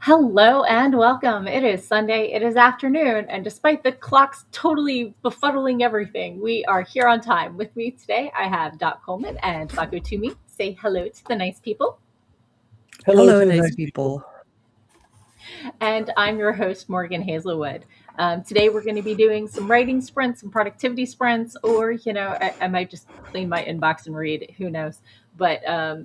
Hello and welcome. It is Sunday, it is afternoon, and despite the clocks totally befuddling everything, we are here on time. With me today, I have Coleman and Sako Tumi. Say hello to the nice people. Hello Hello, to the nice nice people. people. And I'm your host, Morgan Hazelwood. Today, we're going to be doing some writing sprints, some productivity sprints, or, I might just clean my inbox and read. Who knows? But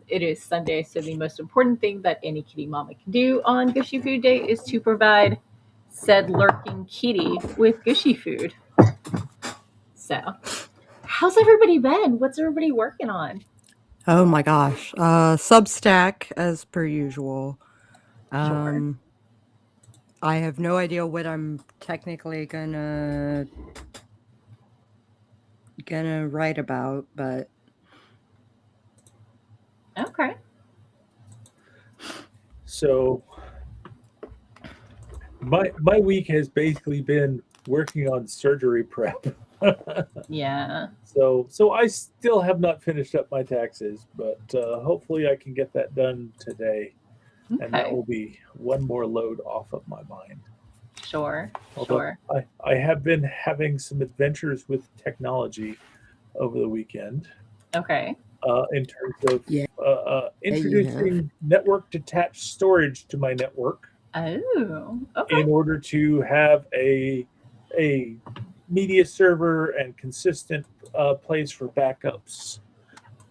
it is Sunday, so the most important thing that any kitty mama can do on Gushy Food Day is to provide said lurking kitty with gushy food. So, how's everybody been? What's everybody working on? Oh my gosh. Substack as per usual. Sure. I have no idea what I'm technically gonna write about, but Okay. So my week has basically been working on surgery prep. Yeah. So I still have not finished up my taxes, but hopefully I can get that done today, and that Okay. will be one more load off of my mind. Sure. Although Sure. I have been having some adventures with technology over the weekend, Okay. in terms of yeah, you have. introducing network detached storage to my network Oh, okay. in order to have a media server and consistent place for backups.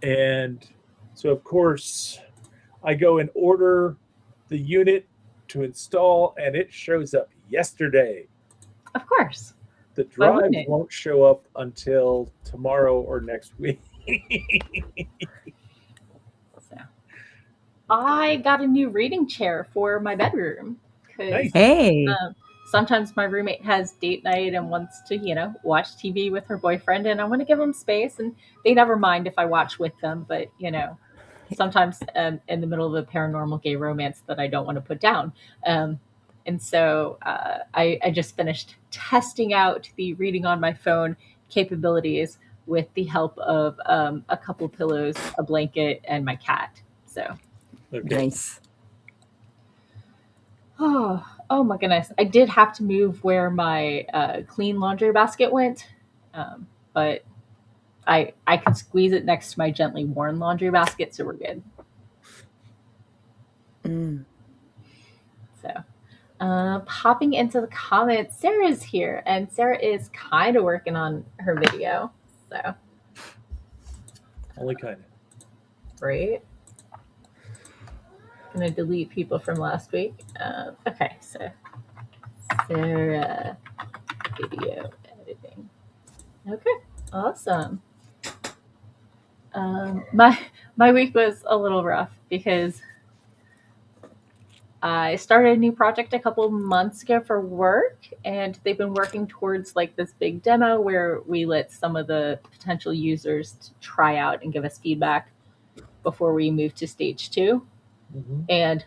And so, of course, I go and order the unit to install, and it shows up yesterday. Of course. The Why wouldn't drives it? won't show up until tomorrow or next week. So, I got a new reading chair for my bedroom because Nice. Hey. sometimes my roommate has date night and wants to, watch TV with her boyfriend, and I want to give them space, and they never mind if I watch with them, but sometimes in the middle of a paranormal gay romance that I don't want to put down. And so I just finished testing out the reading on my phone capabilities with the help of a couple pillows, a blanket, and my cat. So, Okay. Nice. oh my goodness. I did have to move where my clean laundry basket went, but I can squeeze it next to my gently worn laundry basket, so we're good. Mm. So, popping into the comments, Sarah's here, and Sarah is kind of working on her video. So, Only kind of. great. Gonna delete people from last week. Okay, so Sarah video editing. Okay, awesome. My week was a little rough because I started a new project a couple months ago for work, and they've been working towards like this big demo where we let some of the potential users to try out and give us feedback before we move to stage 2. Mm-hmm. And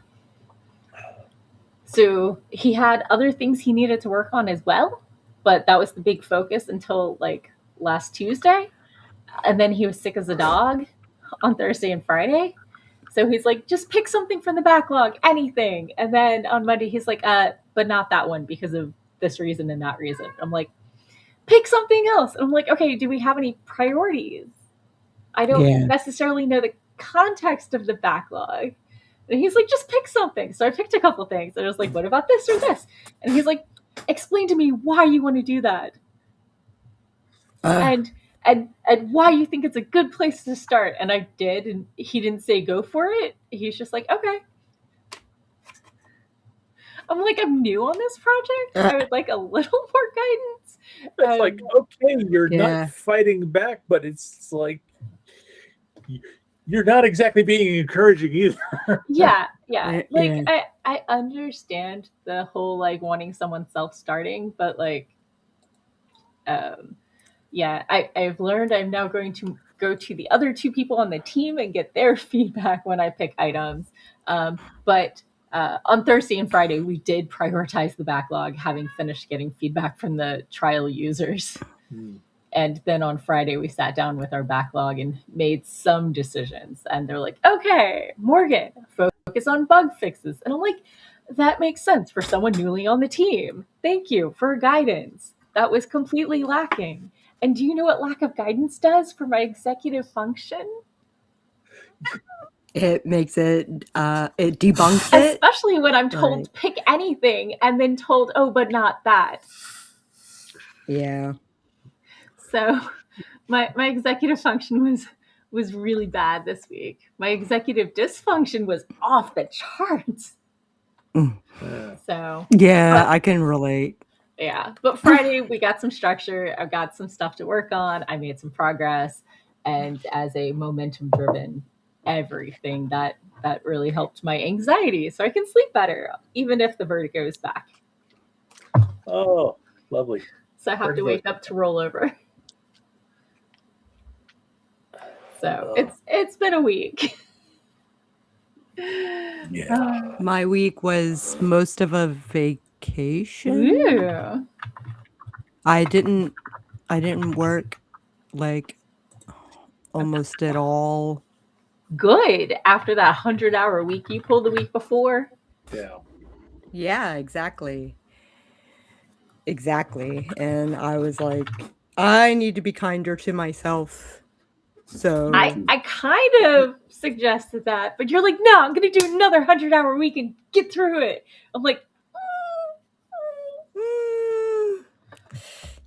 so he had other things he needed to work on as well, but that was the big focus until like last Tuesday. And then he was sick as a dog on Thursday and Friday. So he's like, just pick something from the backlog, anything. And then on Monday, he's like, but not that one because of this reason and that reason. I'm like, pick something else. And I'm like, okay, do we have any priorities? I don't Yeah. necessarily know the context of the backlog. And he's like, just pick something. So I picked a couple things. And I was like, what about this or this? And he's like, explain to me why you want to do that. And why you think it's a good place to start. And I did, and he didn't say go for it. He's just like, okay. I'm like, I'm new on this project. I would like a little more guidance. It's like, okay, you're Yeah. not fighting back, but it's like you're not exactly being encouraging either. Yeah. Like, Yeah. I understand the whole like wanting someone self-starting, but like, yeah, I've learned I'm now going to go to the other 2 people on the team and get their feedback when I pick items. But on Thursday and Friday, we did prioritize the backlog, having finished getting feedback from the trial users. And then on Friday, we sat down with our backlog and made some decisions. And they're like, okay, Morgan, focus on bug fixes. And I'm like, That makes sense for someone newly on the team. Thank you for guidance. That was completely lacking. And do you know what lack of guidance does for my executive function? It makes it debunks it. Especially when I'm told Like, pick anything and then told, oh, but not that. yeah. So my executive function was really bad this week. My executive dysfunction was off the charts. So Yeah, I can relate. yeah, but Friday we got some structure. I've got some stuff to work on. I made some progress, and as a momentum driven everything that really helped my anxiety, so I can sleep better even if the vertigo is back. Oh, lovely. So I have to wake up to roll over. So it's been a week. Yeah. My week was most of a vacation. Ooh. I didn't work like almost at all. Good. After that 100-hour week you pulled the week before. Yeah. Yeah, exactly. Exactly. And I was like, I need to be kinder to myself. So I kind of suggested that, but you're like, no, I'm going to do another 100-hour week and get through it. I'm like,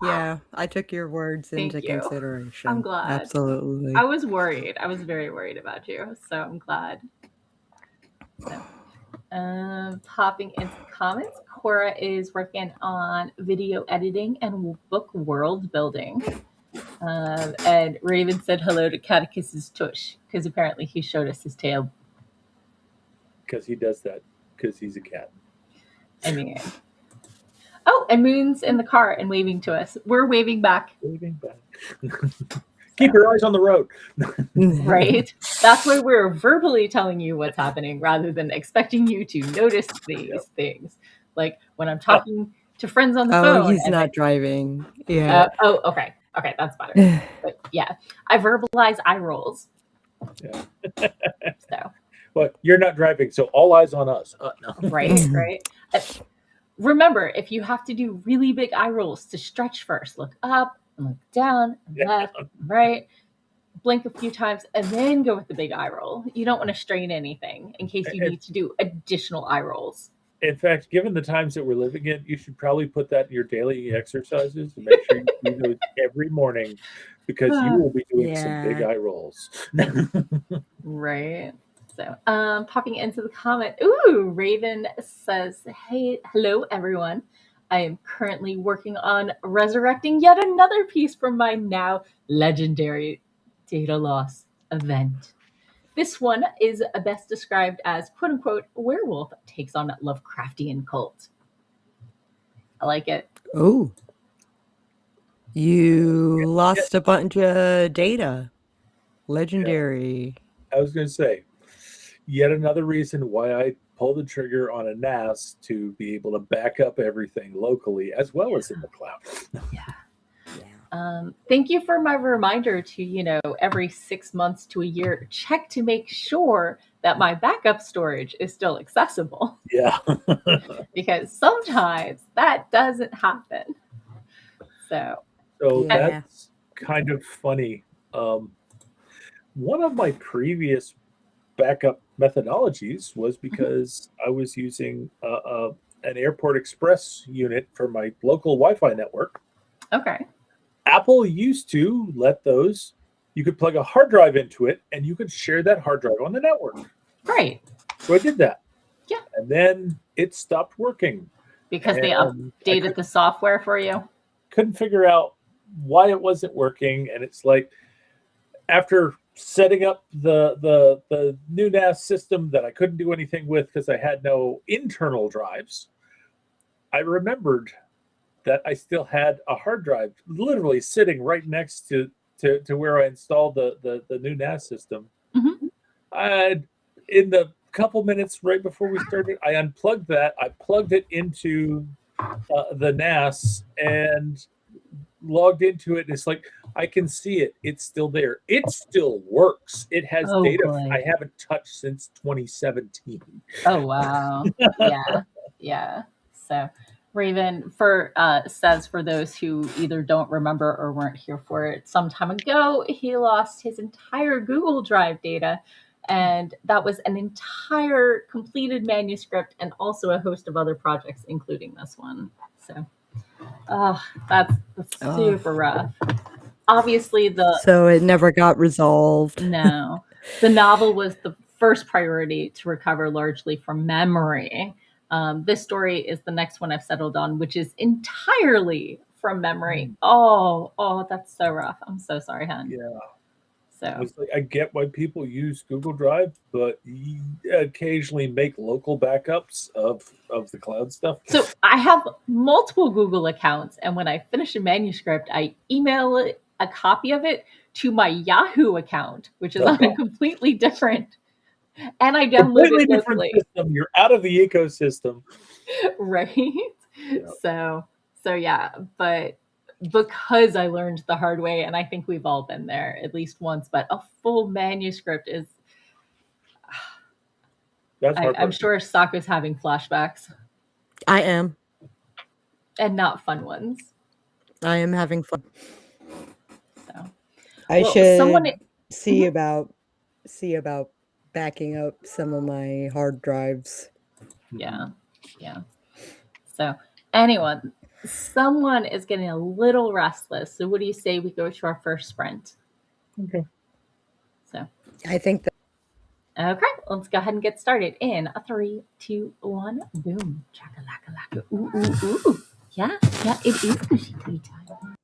yeah, I took your words Thank into you. consideration. I'm glad. Absolutely. I was worried. I was very worried about you, so I'm glad. So, popping into the comments, Cora is working on video editing and book world building. And Raven said hello to Catechus's tush because apparently he showed us his tail. Because he does that. Because he's a cat. I mean, oh, and Moon's in the car and waving to us. We're waving back. Waving back. Keep your eyes on the road. Right? That's why we're verbally telling you what's happening rather than expecting you to notice these things. Like when I'm talking to friends on the phone. Oh, he's not driving. Yeah. Okay. Okay, that's better. But yeah, I verbalize eye rolls. Yeah. So. Well, you're not driving, so all eyes on us. No. Right. Remember, if you have to do really big eye rolls, to stretch first, look up and look down and left and right, blink a few times, and then go with the big eye roll. You don't want to strain anything in case you need to do additional eye rolls. In fact, given the times that we're living in, you should probably put that in your daily exercises and make sure you do those every morning because you will be doing some big eye rolls. Right. So, popping into the comment. Ooh, Raven says, "Hey, hello everyone. I am currently working on resurrecting yet another piece from my now legendary data loss event. This one is best described as quote unquote werewolf takes on Lovecraftian cult." I like it. Oh. You lost a bunch of data. Legendary. I was going to say, yet another reason why I pulled the trigger on a NAS to be able to back up everything locally as well as in the cloud. Thank you for my reminder to, every 6 months to a year, check to make sure that my backup storage is still accessible. Yeah. Because sometimes that doesn't happen. So that's kind of funny. One of my previous backup methodologies was because I was using an Airport Express unit for my local Wi-Fi network. Okay. Apple used to let those, you could plug a hard drive into it and you could share that hard drive on the network. Right. So I did that. Yeah. And then it stopped working. Because they updated the software for you? Couldn't figure out why it wasn't working. And it's like, after setting up the new NAS system that I couldn't do anything with because I had no internal drives, I remembered that I still had a hard drive literally sitting right next to where I installed the new NAS system. Mm-hmm. In the couple minutes right before we started, I unplugged that. I plugged it into the NAS and logged into it. And it's like, I can see it. It's still there. It still works. It has data I haven't touched since 2017. Oh, wow. Yeah. Yeah. So Raven says for those who either don't remember or weren't here for it, some time ago he lost his entire Google Drive data, and that was an entire completed manuscript and also a host of other projects, including this one. So, that's Oh, super rough. Obviously, so it never got resolved. no. The novel was the first priority to recover largely from memory. This story is the next one I've settled on, which is entirely from memory. Oh, that's so rough. I'm so sorry, hon. Yeah. So, It's like, I get why people use Google Drive, but you occasionally make local backups of the cloud stuff. so I have multiple Google accounts, and when I finish a manuscript, I email a copy of it to my Yahoo account, which is on a completely different, and I download it Completely different locally. system. You're out of the ecosystem. Right? Yeah. So yeah, but because I learned the hard way, and I think we've all been there at least once, but a full manuscript is, That's I'm heartbreaking. sure Sako's having flashbacks, I am. and not fun ones. I am having fun. So, I well, someone, should see about backing up some of my hard drives. yeah, yeah. So, anyone, someone is getting a little restless. So, what do you say we go to our first sprint? Okay. So, I think that okay, let's go ahead and get started in a 3, 2, 1, boom. Chaka laka laka. Ooh, ooh, ooh. Yeah, yeah, it is cushy time.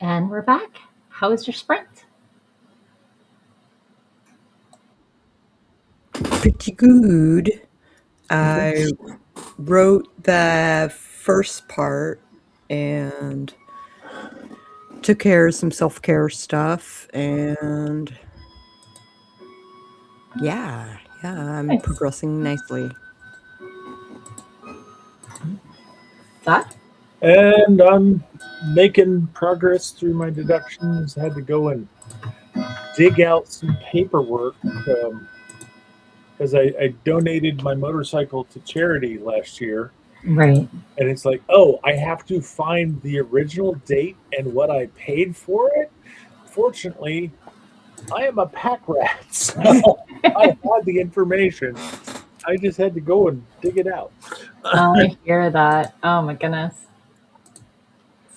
And we're back. How was your sprint? Pretty good. I wrote the first part and took care of some self-care stuff, and yeah, I'm Nice. progressing nicely. That? And I'm making progress through my deductions. Had to go and dig out some paperwork because I donated my motorcycle to charity last year. Right. And it's like, oh, I have to find the original date and what I paid for it. Fortunately, I am a pack rat, so I had the information. I just had to go and dig it out. I hear that. Oh my goodness.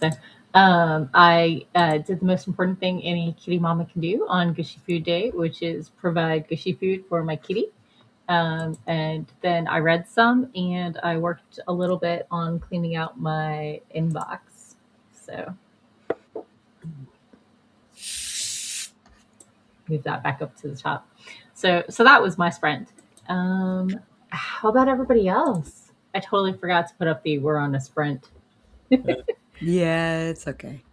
So, I did the most important thing any kitty mama can do on Gushy Food Day, which is provide gushy food for my kitty. And then I read some, and I worked a little bit on cleaning out my inbox. So move that back up to the top. So that was my sprint. How about everybody else? I totally forgot to put up the we're on a sprint. Yeah, it's okay.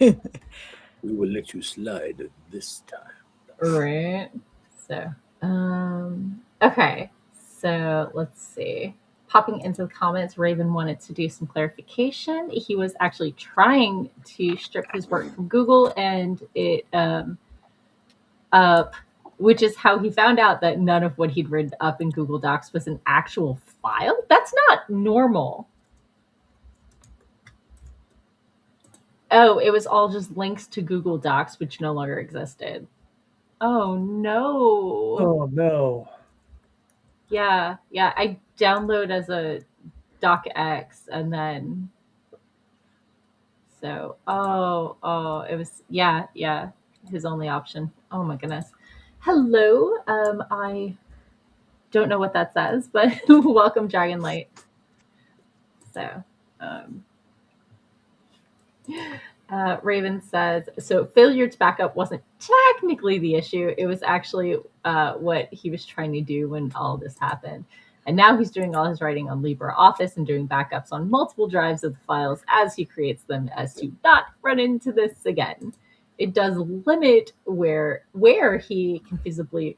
We will let you slide this time. Right. So, okay. So let's see. Popping into the comments, Raven wanted to do some clarification. He was actually trying to strip his work from Google, and it up, which is how he found out that none of what he'd written up in Google Docs was an actual file. That's not normal. Oh, it was all just links to Google Docs, which no longer existed. Oh no. Oh no. Yeah, I download as a docx, and then it was his only option. Oh my goodness. Hello. I don't know what that says, but welcome, Dragonlight. So, um, Raven says, so failure to back up wasn't technically the issue. It was actually what he was trying to do when all this happened. And now he's doing all his writing on LibreOffice and doing backups on multiple drives of the files as he creates them, as to not run into this again. It does limit where he can feasibly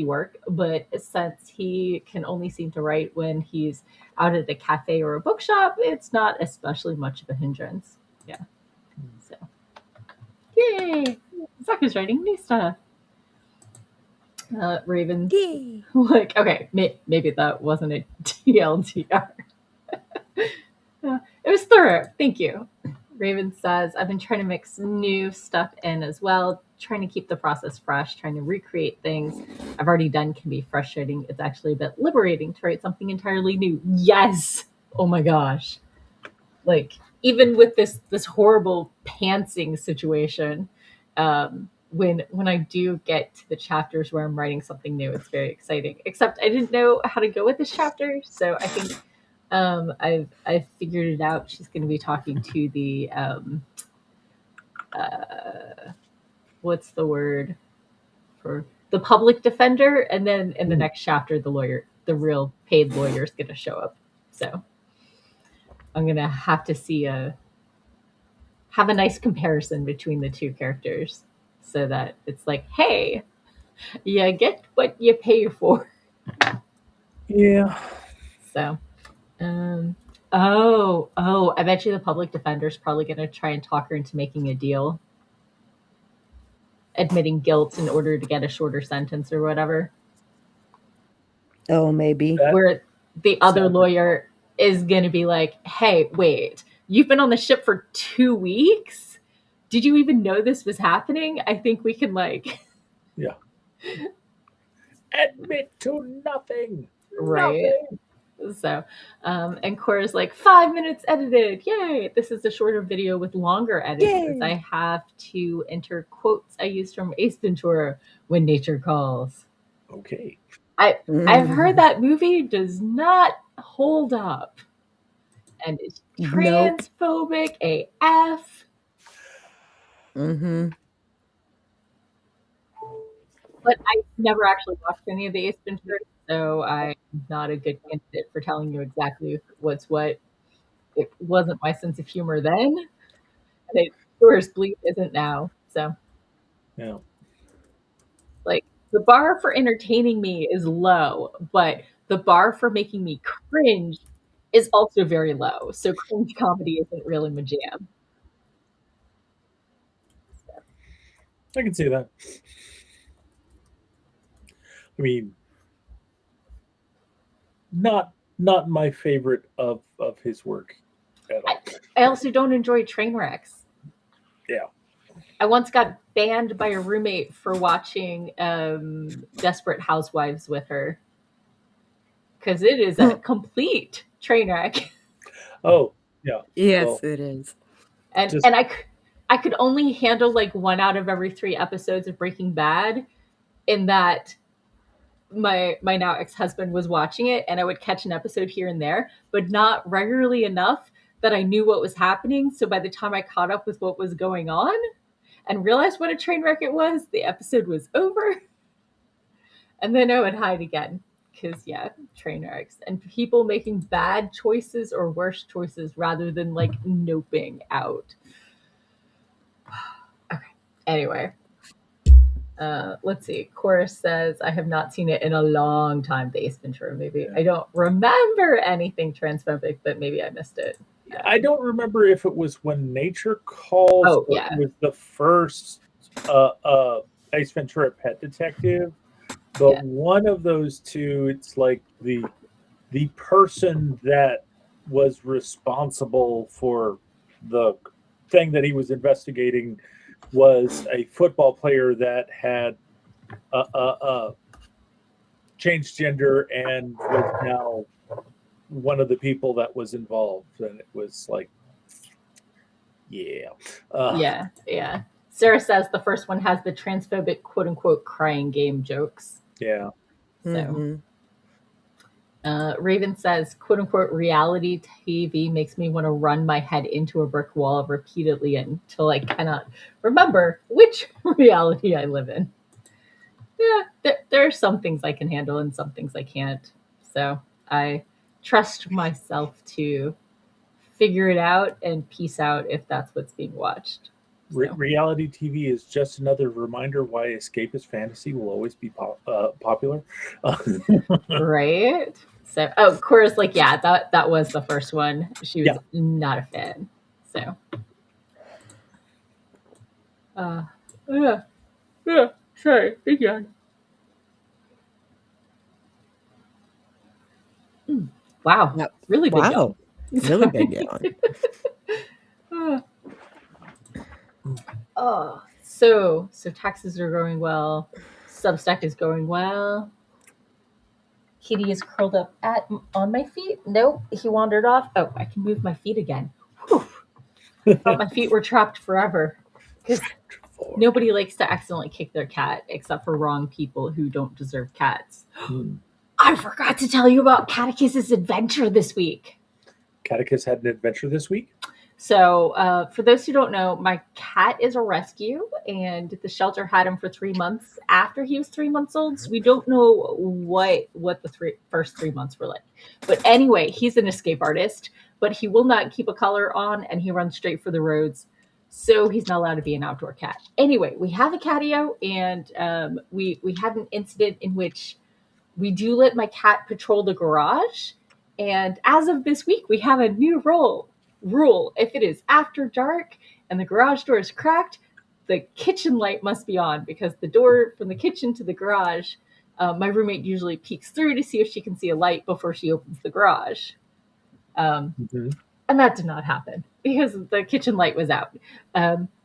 work, but since he can only seem to write when he's out at a cafe or a bookshop, it's not especially much of a hindrance. Yeah. So, yay! Saku's writing new stuff. Raven's Yay! like, okay, maybe that wasn't a TLDR. It was thorough. Thank you. Raven says, I've been trying to mix new stuff in as well, trying to keep the process fresh, trying to recreate things I've already done can be frustrating. It's actually a bit liberating to write something entirely new. Yes! Oh my gosh. Like, even with this horrible pantsing situation, when I do get to the chapters where I'm writing something new, it's very exciting. Except I didn't know how to go with this chapter, so I think I've figured it out. She's going to be talking to the what's the word for the public defender, and then in the next chapter, the real paid lawyer, is going to show up. So I'm going to have to have a nice comparison between the two characters, so that it's like, hey, you get what you pay for. Yeah. So, I bet you the public defender's probably going to try and talk her into making a deal, admitting guilt in order to get a shorter sentence or whatever. Oh, maybe. Where the other lawyer is going to be like, hey, wait, you've been on the ship for 2 weeks? Did you even know this was happening? I think we can Yeah. Admit to nothing. Right. Nothing. So, and Cora's like, 5 minutes edited. Yay. This is a shorter video with longer edits. I have to enter quotes I used from Ace Ventura, When Nature Calls. Okay. I've heard that movie does not hold up. And it's transphobic AF. Mm-hmm. But I never actually watched any of the Ace Ventura, so I'm not a good candidate for telling you exactly what's what. It wasn't my sense of humor then, and it sure as bleep isn't now. So, Yeah. like, the bar for entertaining me is low, but the bar for making me cringe is also very low. So cringe comedy isn't really my jam. I can see that. I mean, not my favorite of his work at I, all. I also don't enjoy train wrecks. Yeah. I once got banned by a roommate for watching Desperate Housewives with her because it is a complete train wreck. Oh, yeah. Yes, Well, it is. and just and I could only handle like one out of every three episodes of Breaking Bad. In that my now ex husband was watching it, and I would catch an episode here and there, but not regularly enough that I knew what was happening. So by the time I caught up with what was going on and realized what a train wreck it was, the episode was over, and then I would hide again. Because yeah, train wrecks and people making bad choices or worse choices rather than like noping out. Okay. Anyway, let's see. Chorus says, I have not seen it in a long time, the Ace Ventura movie. yeah. I don't remember anything transphobic, but maybe I missed it. I don't remember if it was When Nature Calls Oh, or it yeah. was the first Ace Ventura Pet Detective, but Yeah. one of those two, it's like the person that was responsible for the thing that he was investigating was a football player that had changed gender and was now one of the people that was involved, and it was like, yeah, Yeah. Yeah. Sarah says the first one has the transphobic quote unquote crying game jokes. yeah. So, Mm-hmm. Raven says, quote unquote, reality TV makes me want to run my head into a brick wall repeatedly until I cannot remember which reality I live in. Yeah, there are some things I can handle and some things I can't. So I trust myself to figure it out and piece out if that's what's being watched. So, Reality TV is just another reminder why escapist fantasy will always be popular. right. So, oh, Cora's like, yeah, that was the first one. She was Yeah. not a fan. So, yeah, yeah. Sorry, big yawn. Wow, Yep. really big yawn. Wow. Really big yawn. Oh, so taxes are going well. Substack is going well. Kitty is curled up at on my feet. Nope, he wandered off. Oh, I can move my feet again. Whew. I thought my feet were trapped forever because nobody likes to accidentally kick their cat except for wrong people who don't deserve cats. I forgot to tell you about Catechus's adventure this week. Catechus had an adventure this week. So, for those who don't know, my cat is a rescue, and the shelter had him for 3 months after he was 3 months old. So we don't know what the first 3 months were like. But anyway, he's an escape artist, but he will not keep a collar on, and he runs straight for the roads. So he's not allowed to be an outdoor cat. Anyway, we have a catio, and we had an incident in which we do let my cat patrol the garage. And as of this week, we have a new rule. If it is after dark and the garage door is cracked, the kitchen light must be on because the door from the kitchen to the garage, my roommate usually peeks through to see if she can see a light before she opens the garage. Mm-hmm. And that did not happen because the kitchen light was out.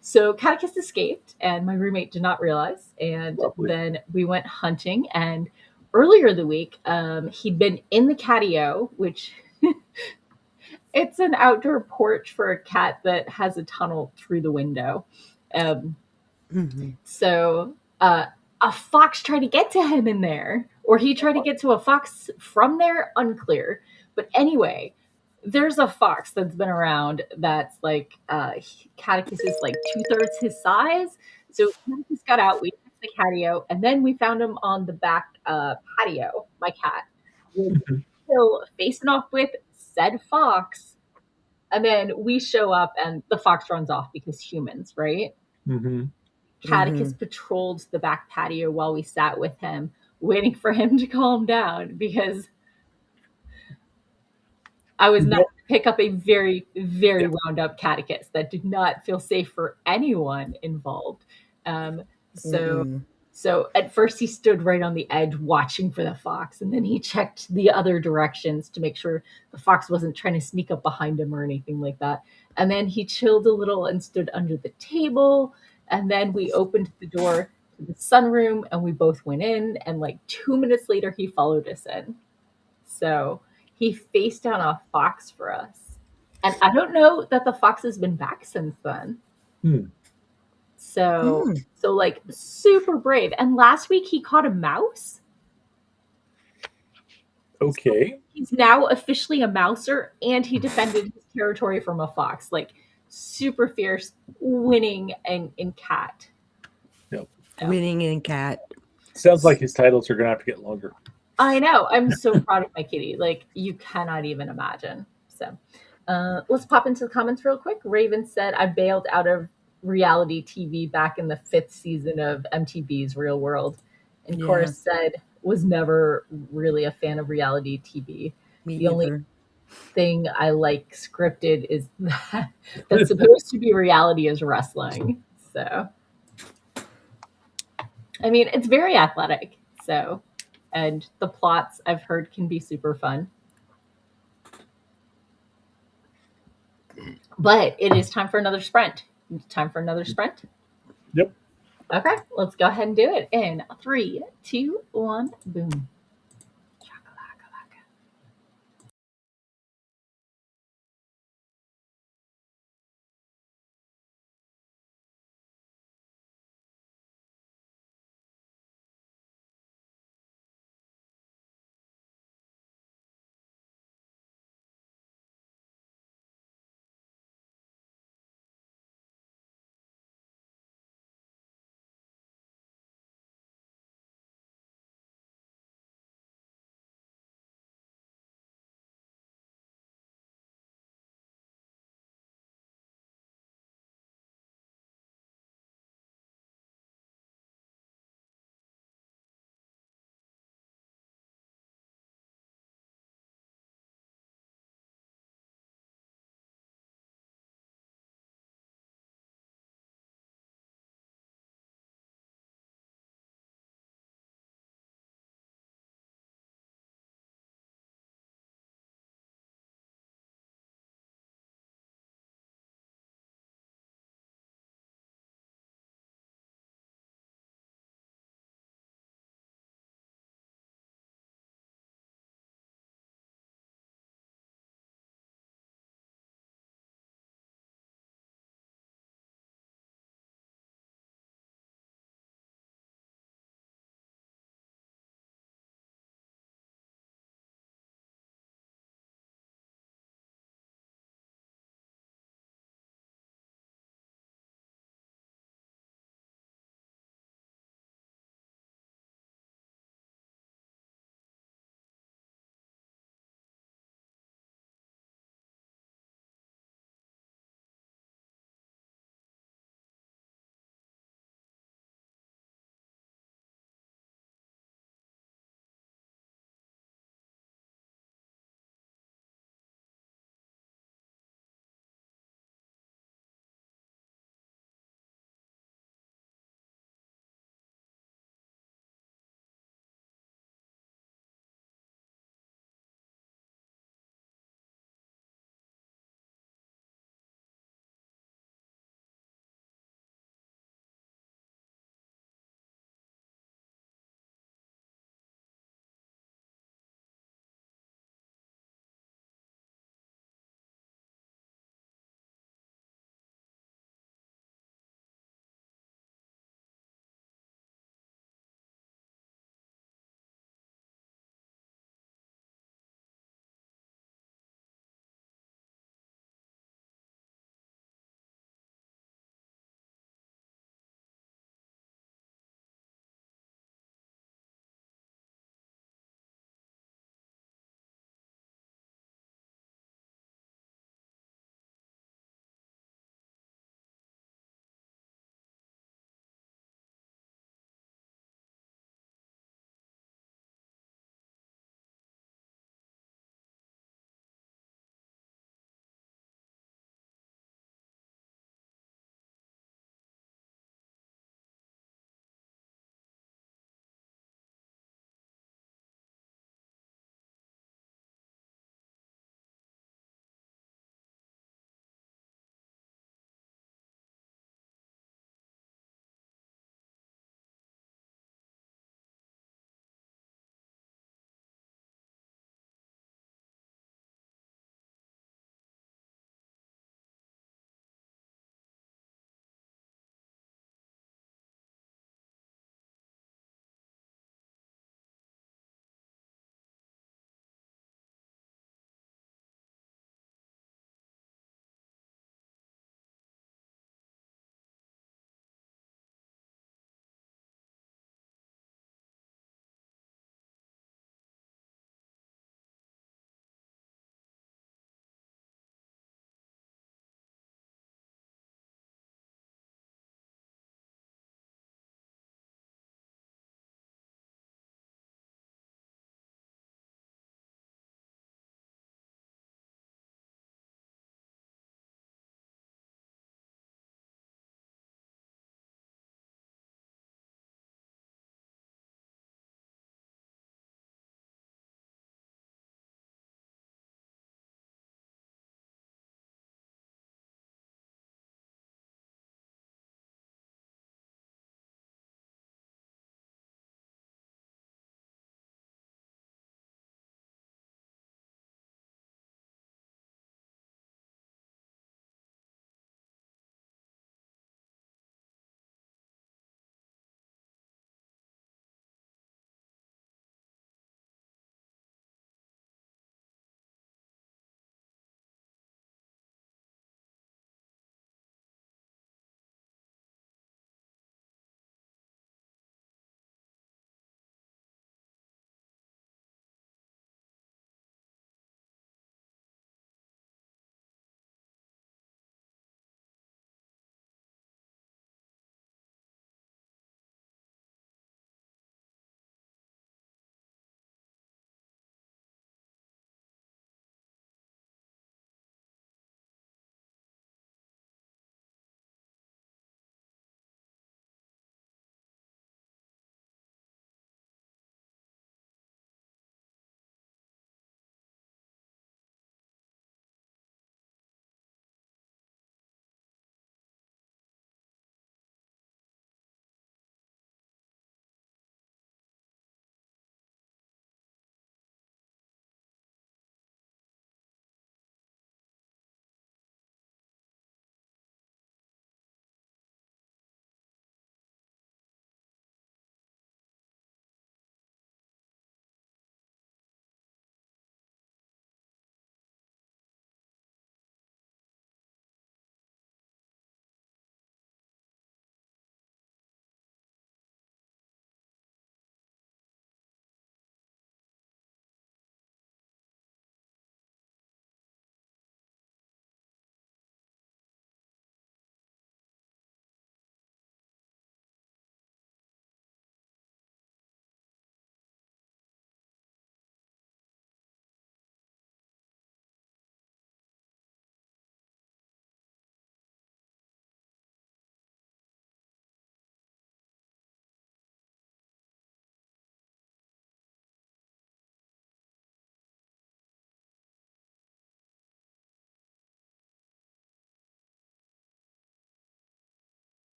So Catechus escaped, and my roommate did not realize. And Lovely. then we went hunting. And earlier the week, he'd been in the catio, which it's an outdoor porch for a cat that has a tunnel through the window. Mm-hmm. So a fox tried to get to him in there, or he tried to get to a fox from there, unclear. But anyway, there's a fox that's been around that's like Catechus is like 2/3 his size. So Catechus got out, we took the catio, and then we found him on the back patio. My cat was still facing off with said fox, and then we show up and the fox runs off because humans, right? Mm-hmm. Catechus patrolled the back patio while we sat with him, waiting for him to calm down because I was not No. to pick up a very, very Yeah. wound up catechist that did not feel safe for anyone involved. Um, so, Mm-mm. so at first he stood right on the edge watching for the fox, and then he checked the other directions to make sure the fox wasn't trying to sneak up behind him or anything like that. And then he chilled a little and stood under the table. And then we opened the door to the sunroom and we both went in. And like 2 minutes later, he followed us in. So he faced down a fox for us. And I don't know that the fox has been back since then. Hmm. So so like super brave. And last week he caught a mouse. So Okay. he's now officially a mouser and he defended his territory from a fox. Like super fierce, winning in cat. Yep. So, Winning in cat. Sounds like his titles are gonna have to get longer. I know. I'm so proud of my kitty. Like you cannot even imagine. So let's pop into the comments real quick. Raven said, I bailed out of reality TV back in the 5th season of MTV's Real World. And Yeah, Chorus said, was never really a fan of reality TV. me The only either. thing I like scripted is that's supposed to be reality is wrestling. So, I mean, it's very athletic. So, and the plots I've heard can be super fun. But it is time for another sprint. Time for another sprint. Yep. Okay, let's go ahead and do it in 3, 2, 1, boom.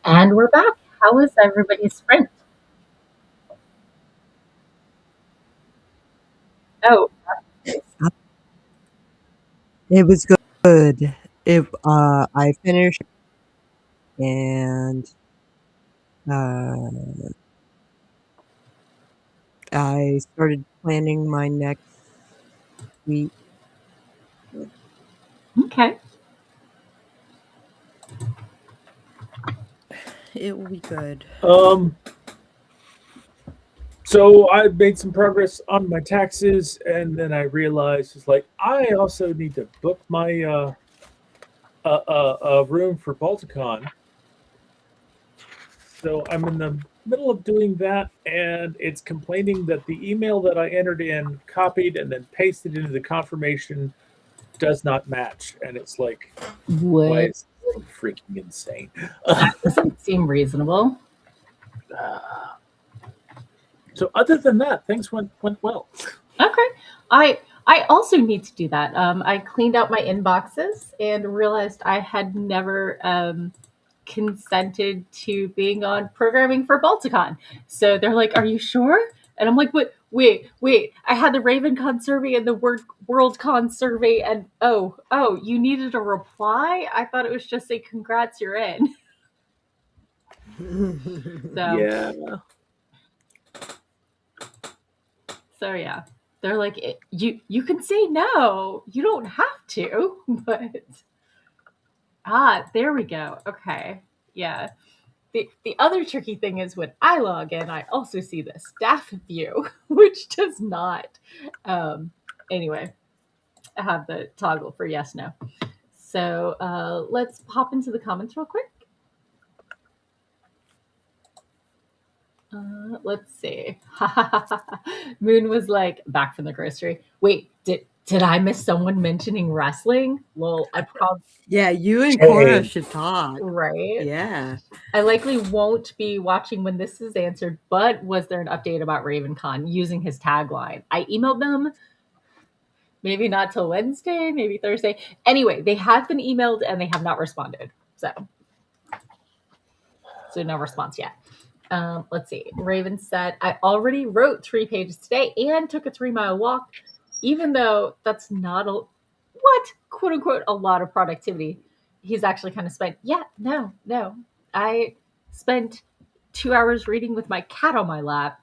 And we're back. How was everybody's sprint? Oh, nice. It was good. I finished and uh, I started planning my next week. Okay. It will be good. Um, so I made some progress on my taxes, and then I realized it's like I also need to book my room for Balticon. So I'm in the middle of doing that, and it's complaining that the email that I entered in, copied, and then pasted into the confirmation does not match. And it's like, why What? is this thing freaking insane? That doesn't seem reasonable. So other than that, things went well. Okay. I also need to do that. I cleaned out my inboxes and realized I had never consented to being on programming for Balticon. So they're like, "Are you sure?" And I'm like, "Wait! I had the RavenCon survey and the WorldCon survey, and oh, you needed a reply? I thought it was just say congrats, you're in." So Yeah. So yeah, they're like, You can say no. You don't have to, but there we go. Okay, yeah. The other tricky thing is when I log in, I also see the staff view, which does not. Um, anyway, I have the toggle for yes no. So let's pop into the comments real quick. Let's see. Moon was like back from the grocery. Wait, did I miss someone mentioning wrestling? Well, I probably Yeah, you and Cora Shame. should talk. right. Yeah. I likely won't be watching when this is answered. But was there an update about RavenCon using his tagline? I emailed them. Maybe not till Wednesday, maybe Thursday. Anyway, they have been emailed and they have not responded. So no response yet. Let's see. Raven said, I already wrote 3 pages today and took a 3 mile walk, even though that's not quote unquote, a lot of productivity. He's actually kind of spent, yeah, no. I spent 2 hours reading with my cat on my lap.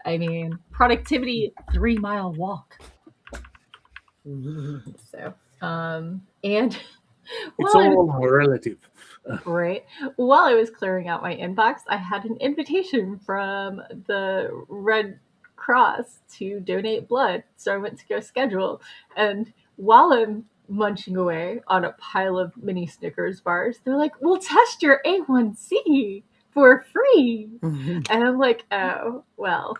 I mean, productivity, 3 mile walk. So, and It's while I was all relative. Right. While I was clearing out my inbox, I had an invitation from the Red Cross to donate blood. So I went to go schedule. And while I'm munching away on a pile of mini Snickers bars, they're like, we'll test your A1C for free. And I'm like, oh, well,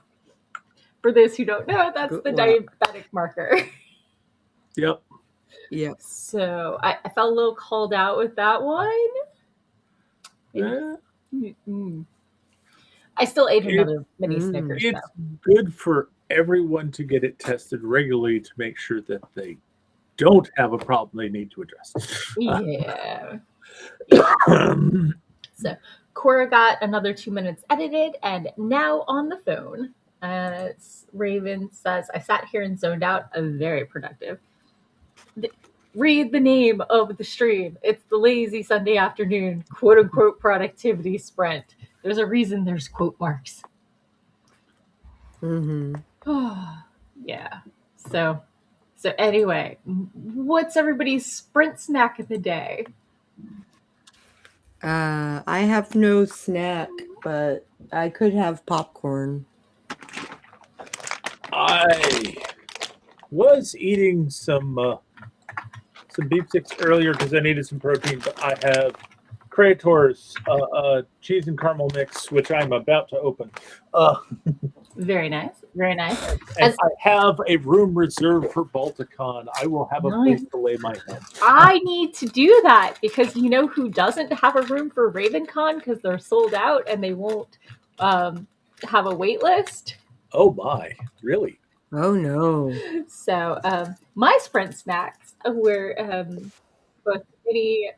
for those who don't know, that's the diabetic marker. Yep. Yep. So I felt a little called out with that one. Eh, Mm-mm. I still ate another mini Snickers it's though. good for everyone to get it tested regularly to make sure that they don't have a problem they need to address. Yeah. So Cora got another 2 minutes edited and now on the phone. Raven says, I sat here and zoned out. Very productive. Read the name of the stream. It's the lazy Sunday afternoon, quote unquote, productivity sprint. There's a reason there's quote marks. Yeah. So anyway, what's everybody's sprint snack of the day? I have no snack, but I could have popcorn. I was eating some beef sticks earlier because I needed some protein, but I have Creator's cheese and caramel mix, which I'm about to open. Very nice. Very nice. And I have a room reserved for Balticon. I will have a place to lay my head. I need to do that because you know who doesn't have a room for RavenCon because they're sold out and they won't have a wait list. Oh my, really? Oh no. So my sprint snacks were both mini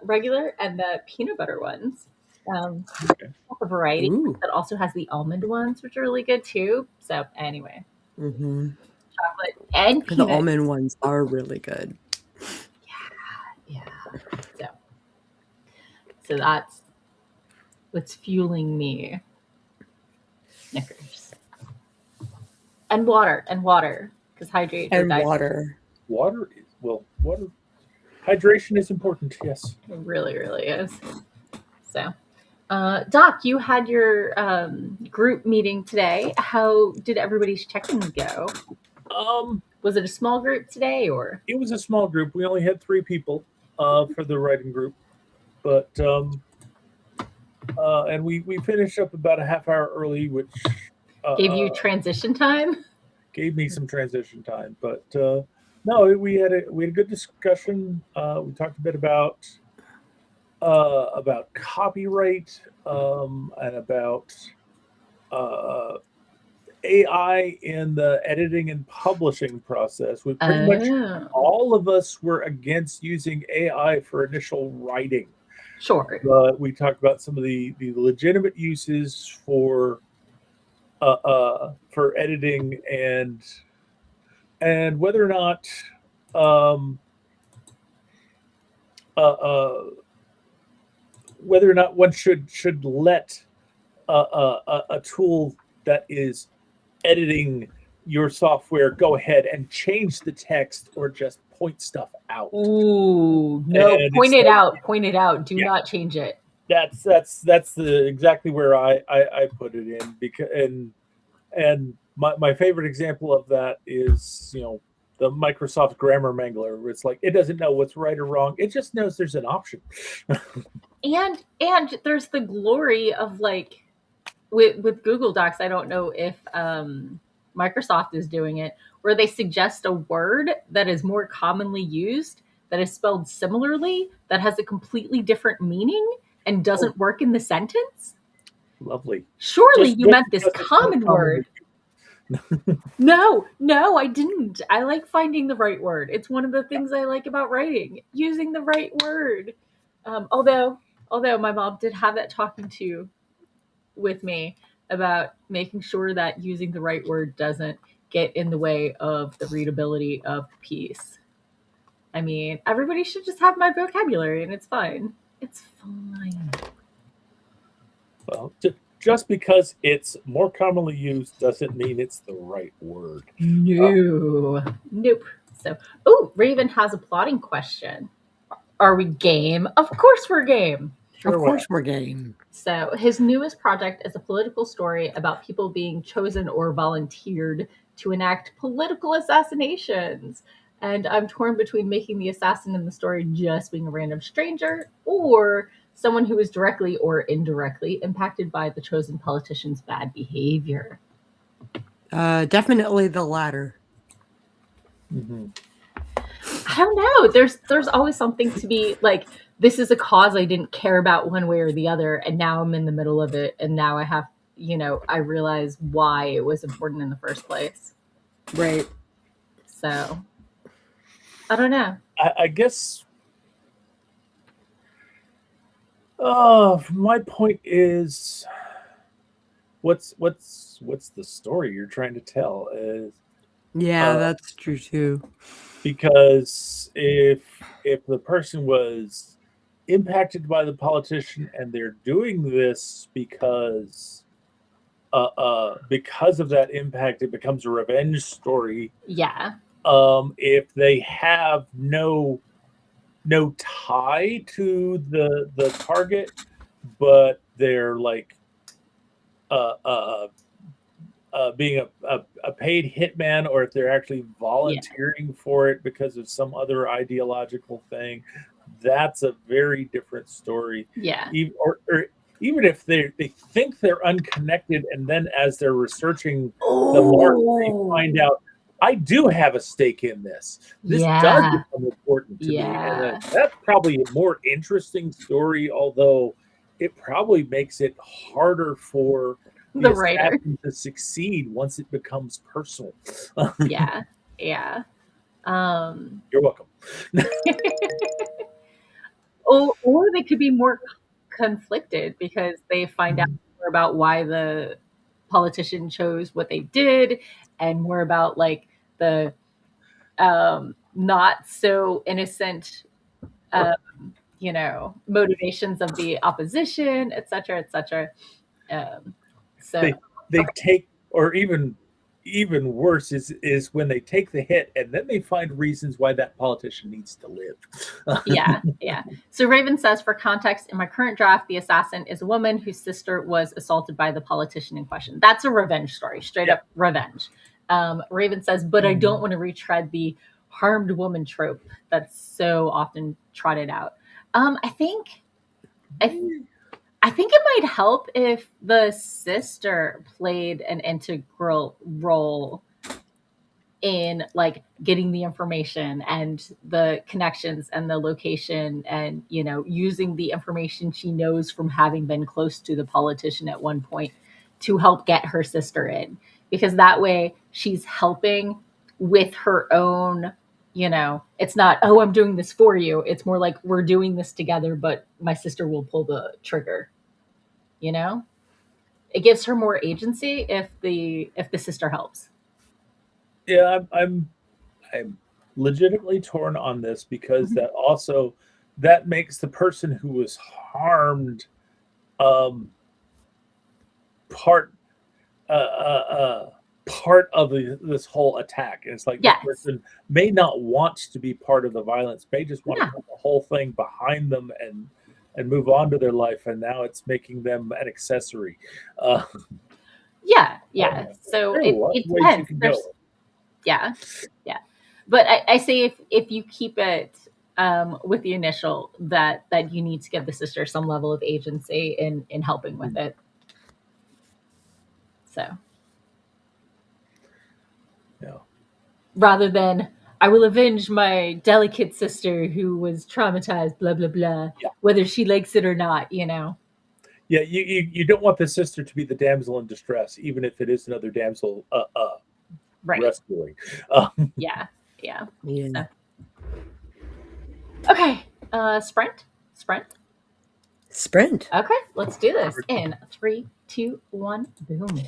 regular and the peanut butter ones. Okay. A variety Ooh. that also has the almond ones, which are really good too. So anyway, Mm-hmm. chocolate and The peanuts. almond ones are really good. Yeah. So so that's what's fueling me. Snickers and water because hydrate or And die. water. Water is water. Hydration is important. Yes. It really, really is. So, Doc, you had your group meeting today. How did everybody's check-in go? Um, Was it a small group today, or? it was a small group. We only had 3 people for the writing group, but and we finished up about a half hour early, which Gave you uh, transition time? gave me some transition time. But no, we had a good discussion. We talked a bit about copyright and about uh, AI in the editing and publishing process. We pretty much Oh, all of us were against using AI for initial writing, sure. but we talked about some of the legitimate uses for editing and whether or not um, uh, uh, whether or not one should let a tool that is editing your software go ahead and change the text or just point stuff out. Ooh, no, And point it's it like, out. Point it out. Do yeah, not change it. that's the exactly where I put it in because and my favorite example of that is the Microsoft grammar mangler where it's like it doesn't know what's right or wrong, it just knows there's an option. And there's the glory of like with Google Docs. I don't know if Microsoft is doing it, where they suggest a word that is more commonly used that is spelled similarly that has a completely different meaning and Oh, doesn't work in the sentence. lovely. Surely Just you meant this because it's more common commonly word. No, I didn't. I like finding the right word. It's one of the things I like about writing, using the right word. Although my mom did have that talking to with me about making sure that using the right word doesn't get in the way of the readability of the piece. I mean, everybody should just have my vocabulary and it's fine. It's fine. well, just because it's more commonly used doesn't mean it's the right word. No. Nope. So, oh, Raven has a plotting question. Are we game? Of course we're game. Of Sure, why course we're game. So, his newest project is a political story about people being chosen or volunteered to enact political assassinations. And I'm torn between making the assassin in the story just being a random stranger or someone who is directly or indirectly impacted by the chosen politician's bad behavior. Definitely the latter. Mhm. I don't know. There's always something to be like, this is a cause I didn't care about one way or the other, and now I'm in the middle of it, and now I have, I realize why it was important in the first place. Right. So I don't know. I guess my point is what's the story you're trying to tell is Yeah, uh, that's true too. because if the person was impacted by the politician and they're doing this because of that impact, it becomes a revenge story. Yeah. If they have no tie to the target, but they're like uh, uh, being a paid hitman, or if they're actually Yeah. volunteering for it because of some other ideological thing, that's a very different story. Yeah. Or even if they think they're unconnected, and then as they're researching the more, they Oh. find out I do have a stake in this. This does Yeah. become important to me, and Yeah. that's probably a more interesting story. Although it probably makes it harder for the The writer. assassin to succeed once it becomes personal. Yeah. Yeah. You're welcome. Or they could be more conflicted because they find out more about why the politician chose what they did, and more about like the not so innocent um, motivations of the opposition, et cetera, et cetera. Um, so They take, or even worse is when they take the hit and then they find reasons why that politician needs to live. yeah, yeah. So Raven says, for context, in my current draft, the assassin is a woman whose sister was assaulted by the politician in question. That's a revenge story, straight Yeah. up revenge. Raven says, but I don't want to retread the harmed woman trope that's so often trotted out. I think, I, I think it might help if the sister played an integral role in like getting the information and the connections and the location, and using the information she knows from having been close to the politician at one point to help get her sister in, because that way she's helping with her own. It's not, oh, I'm doing this for you. It's more like, we're doing this together, but my sister will pull the trigger. It gives her more agency if the sister helps. Yeah, I'm legitimately torn on this because Mhm. that makes the person who was harmed um, part part of this whole attack. And it's like this Yes. person may not want to be part of the violence, may just want to Yeah. put the whole thing behind them and move on to their life. And now it's making them an accessory. Uh, Yeah, yeah. So there are a it lot of it ways you depends. can go. There's Yeah, yeah. But I say if you keep it with the initial that you need to give the sister some level of agency in helping with it. So Yeah. rather than, I will avenge my delicate sister who was traumatized, blah blah blah, Yeah. whether she likes it or not. Yeah, you don't want the sister to be the damsel in distress, even if it is another damsel Right. rescuing. Um, Yeah. Yeah. Yeah. So okay. Sprint. Sprint. Okay, let's do this in 3, 2, 1, boom.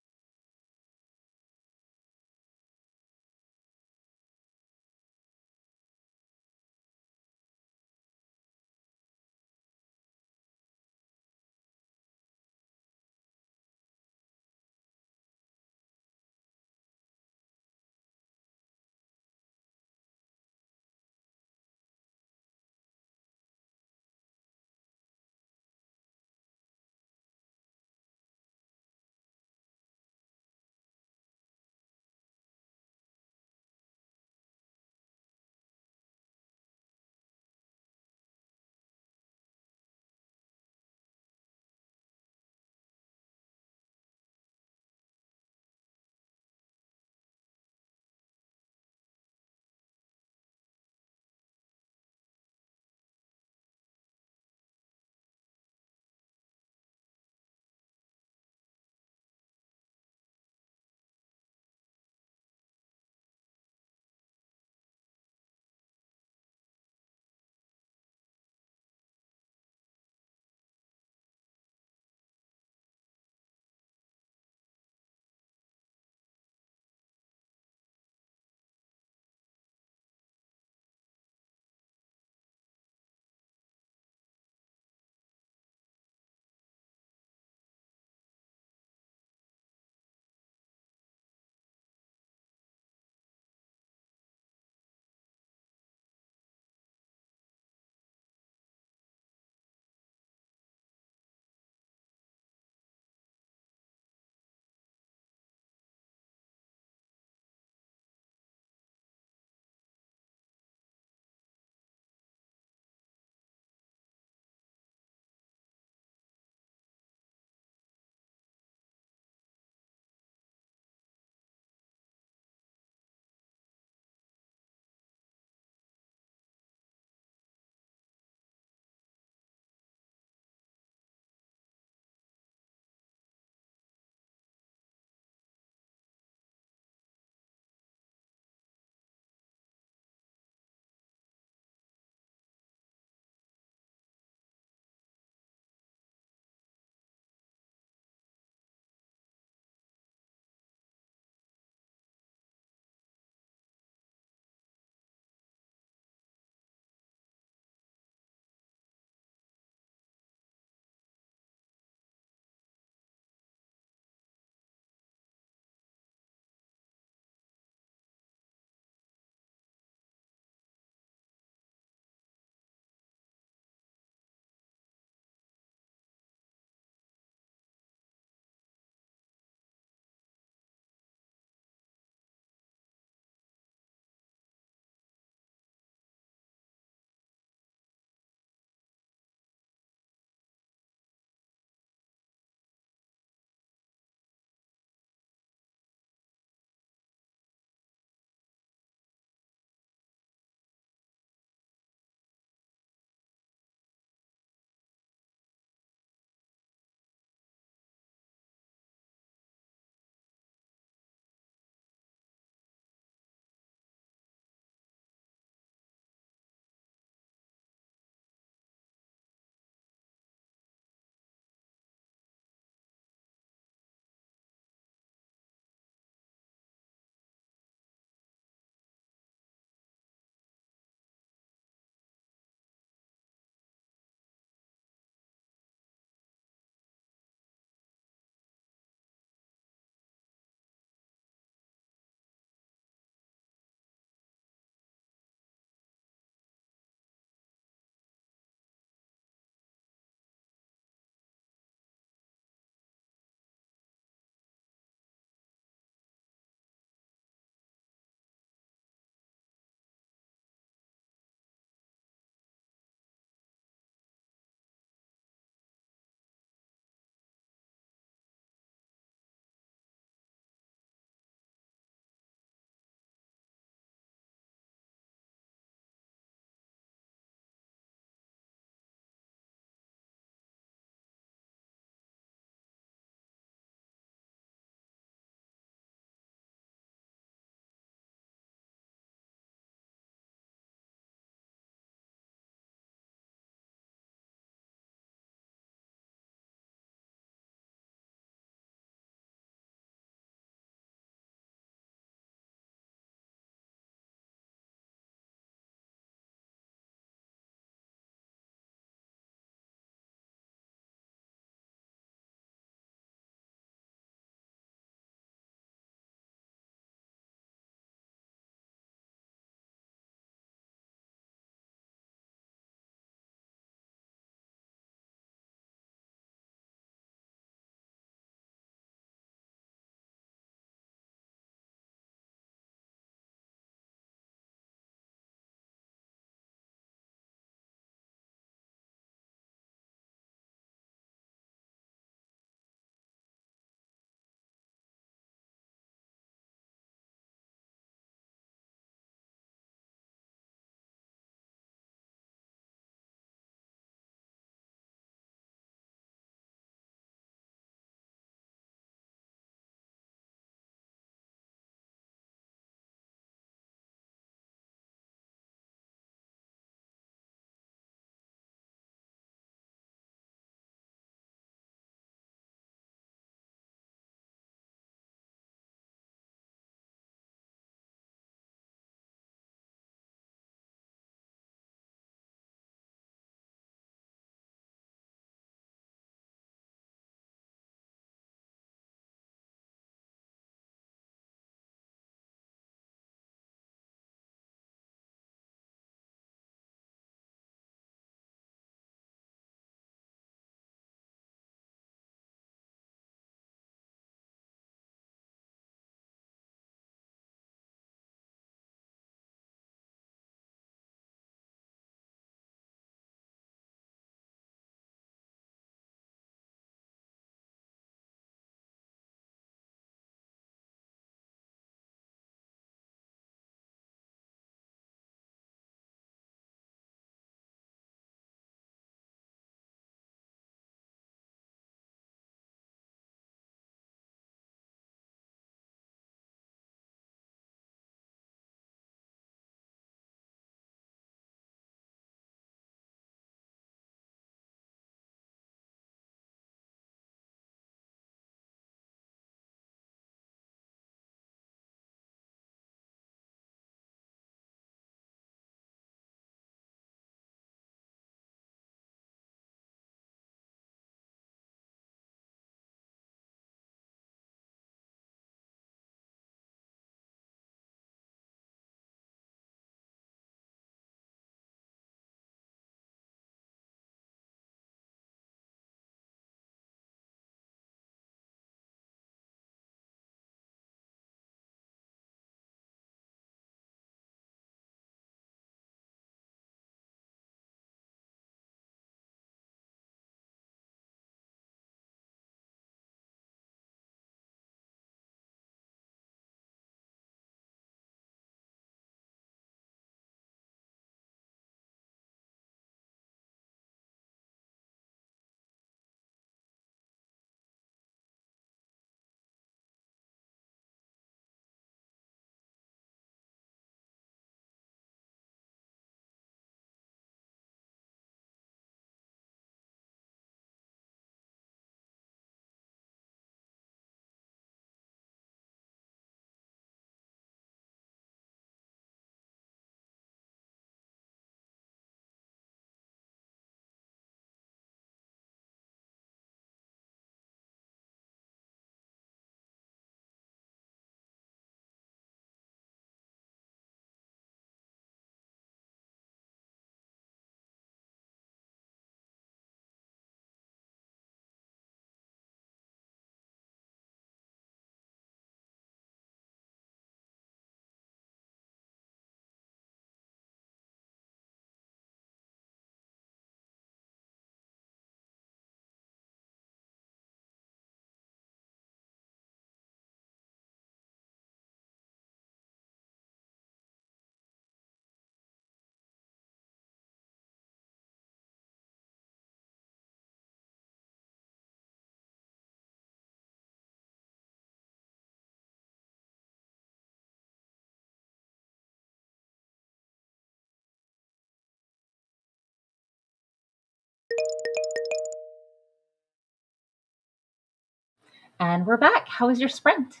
And we're back. How was your sprint?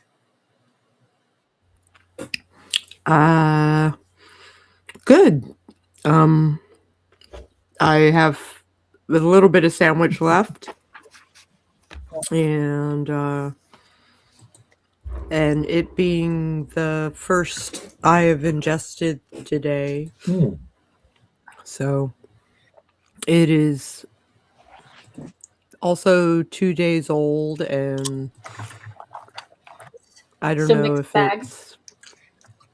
Good. I have a little bit of sandwich left, and it being the first I have ingested today, so it is also 2 days old, and I don't So know mixed if bags. it's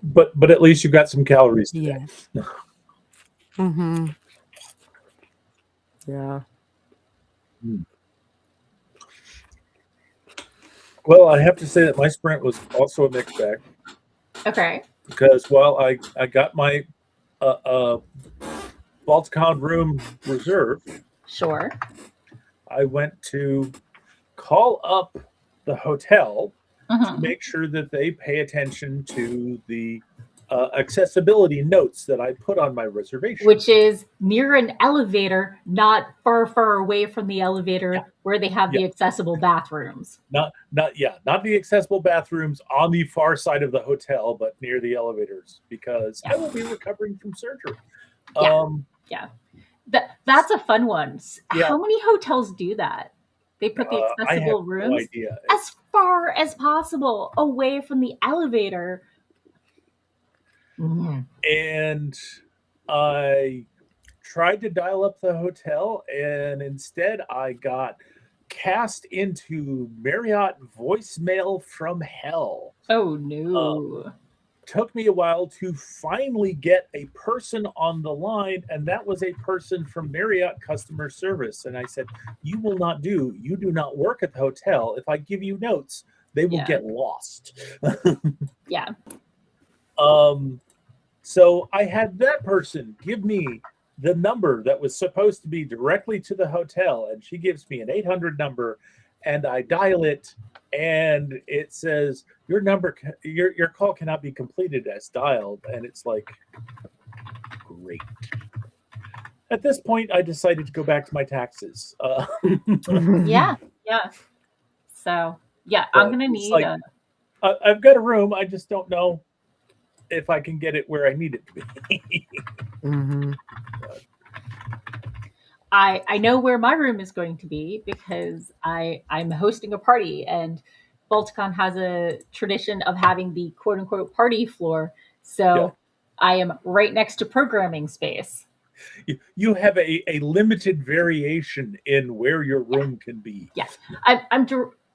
But at least you got some calories today. yes. Mm-hmm. Yeah. Well, I have to say that my sprint was also a mixed bag Okay. because while I got my Balticon room reserved, Sure. I went to call up the hotel to Mhm. make sure that they pay attention to the accessibility notes that I put on my reservation. Which is near an elevator, not far, far away from the elevator Yeah, where they have yeah. the accessible bathrooms. Not the accessible bathrooms on the far side of the hotel, but near the elevators because Yeah. I will be recovering from surgery. Yeah. Yeah. That's a fun one. Yeah. How many hotels do that? They put the I have accessible no rooms idea. as far as possible away from the elevator. And I tried to dial up the hotel, and instead I got cast into Marriott voicemail from hell. Oh no. Took me a while to finally get a person on the line, and that was a person from Marriott customer service. And I said, you do not work at the hotel. If I give you notes, they will get lost. Yeah. So I had that person give me the number that was supposed to be directly to the hotel, and she gives me an 800 number, and I dial it, and it says your call cannot be completed as dialed, and it's like, great. At this point, I decided to go back to my taxes. Yeah. Yeah. So yeah, I'm gonna need like, I've got a room. I just don't know if I can get it where I need it to be. Mm-hmm. I know where my room is going to be because I'm hosting a party, and Balticon has a tradition of having the quote unquote party floor. So I am right next to programming space. You have a limited variation in where your room can be. Yes,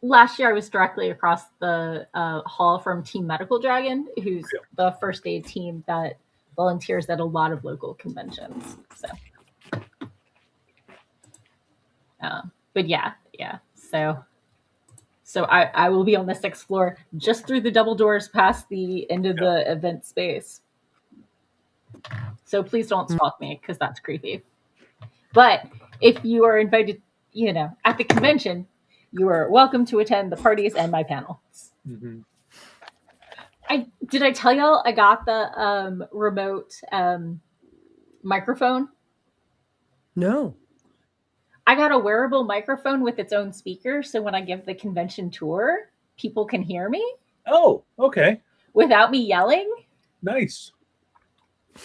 last year I was directly across the hall from Team Medical Dragon, who's the first aid team that volunteers at a lot of local conventions. But yeah. So I will be on the 6th floor, just through the double doors past the end of the event space. So please don't stalk me because that's creepy. But if you are invited, at the convention, you are welcome to attend the parties and my panels. Mm-hmm. Did I tell y'all I got the remote microphone? No. I got a wearable microphone with its own speaker, so when I give the convention tour, people can hear me. Oh, okay. Without me yelling. Nice.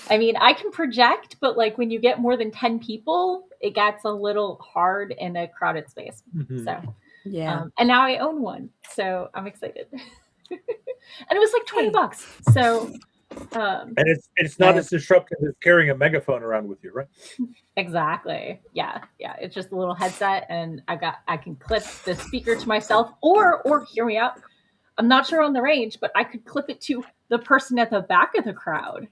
I mean, I can project, but like when you get more than 10 people, it gets a little hard in a crowded space. Mm-hmm. So, yeah. And now I own one, so I'm excited. And it was like $20. So, and it's not as disruptive as carrying a megaphone around with you, right? Exactly. Yeah. It's just a little headset, and I can clip the speaker to myself, or hear me out. I'm not sure on the range, but I could clip it to the person at the back of the crowd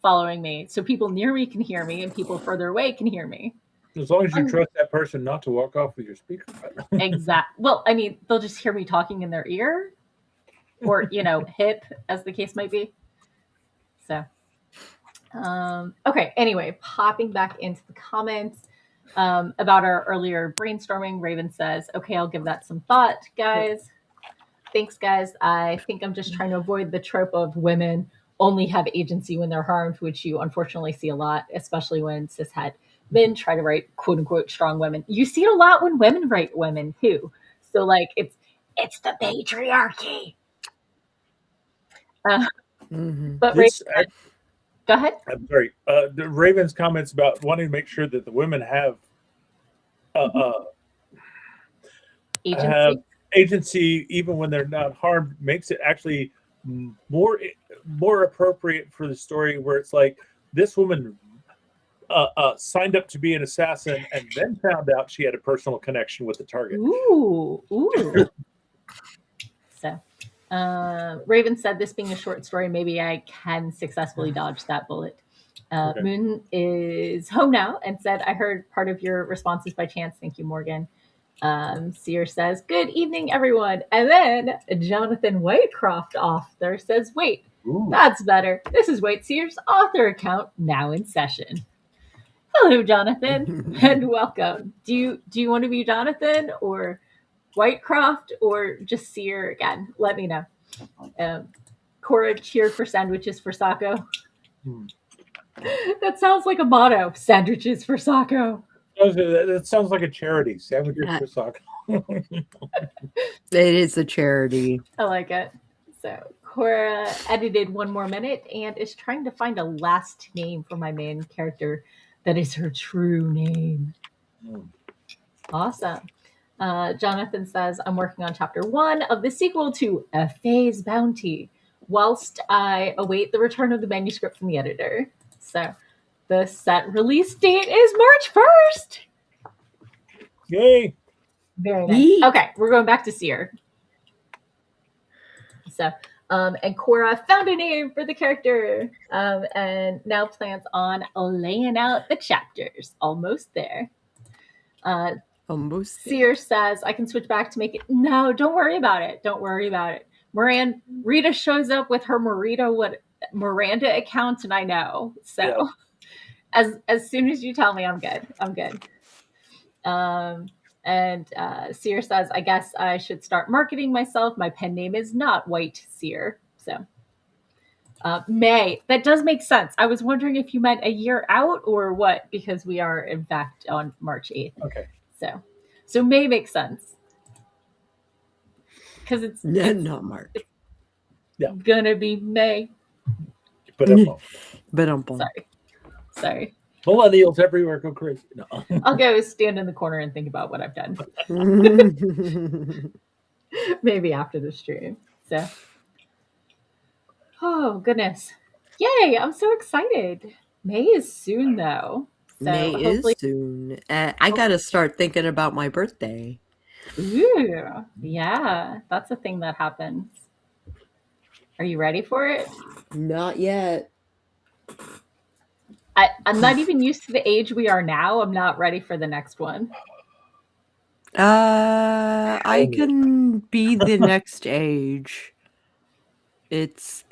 following me, so people near me can hear me, and people further away can hear me. As long as you trust that person not to walk off with your speaker. Exactly. Well, I mean, they'll just hear me talking in their ear, or hip, as the case might be. So, okay. Anyway, popping back into the comments about our earlier brainstorming, Raven says, "Okay, I'll give that some thought, guys. Thanks, guys. I think I'm just trying to avoid the trope of women only have agency when they're harmed, which you unfortunately see a lot, especially when cishet men try to write quote unquote strong women. You see it a lot when women write women too. So like it's the patriarchy. But Raven, This, go ahead. I'm sorry. The Raven's comments about wanting to make sure that the women have Agency. agency even when they're not harmed makes it actually more appropriate for the story where it's like this woman signed up to be an assassin and then found out she had a personal connection with the target. Ooh. So, Raven said, this being a short story, maybe I can successfully dodge that bullet. Okay. Moon is home now and said, I heard part of your responses by chance. Thank you, Morgan. Sear says, good evening, everyone. And then Jonathan Whitecroft author says, wait, that's better. This is White Sear's author account now in session. Hello, Jonathan, and welcome. Do you want to be Jonathan or Whitecroft or just Sear again? Let me know. Cora cheered for sandwiches for Sako. That sounds like a motto. Sandwiches for Sako. That sounds like a charity. Sandwiches for Sako. It is a charity. I like it. So Cora edited one more minute and is trying to find a last name for my main character that is her true name. Awesome. Jonathan says, I'm working on chapter 1 of the sequel to A Fae's Bounty, whilst I await the return of the manuscript from the editor. So the set release date is March 1st. Yay. Very nice. Okay, we're going back to Sear. So, and Cora found a name for the character and now plans on laying out the chapters. Almost there. Sear says, I can switch back to make it. No, don't worry about it. Don't worry about it. Rita shows up with her Miranda account, and I know. So as soon as you tell me, I'm good. I'm good. And Sear says, I guess I should start marketing myself. My pen name is not White Sear. So May, that does make sense. I was wondering if you meant a year out or what, because we are in fact on March 8th. Okay. So May makes sense. Because it's not March. It's gonna be May. But Sorry. Millennials everywhere go crazy. No. I'll go stand in the corner and think about what I've done. Maybe after the stream. So, oh goodness, yay! I'm so excited. May is soon though. So May is soon. I gotta start thinking about my birthday. Ooh, yeah, that's a thing that happens. Are you ready for it? Not yet. I'm not even used to the age we are now. I'm not ready for the next one. I can be the next age. It's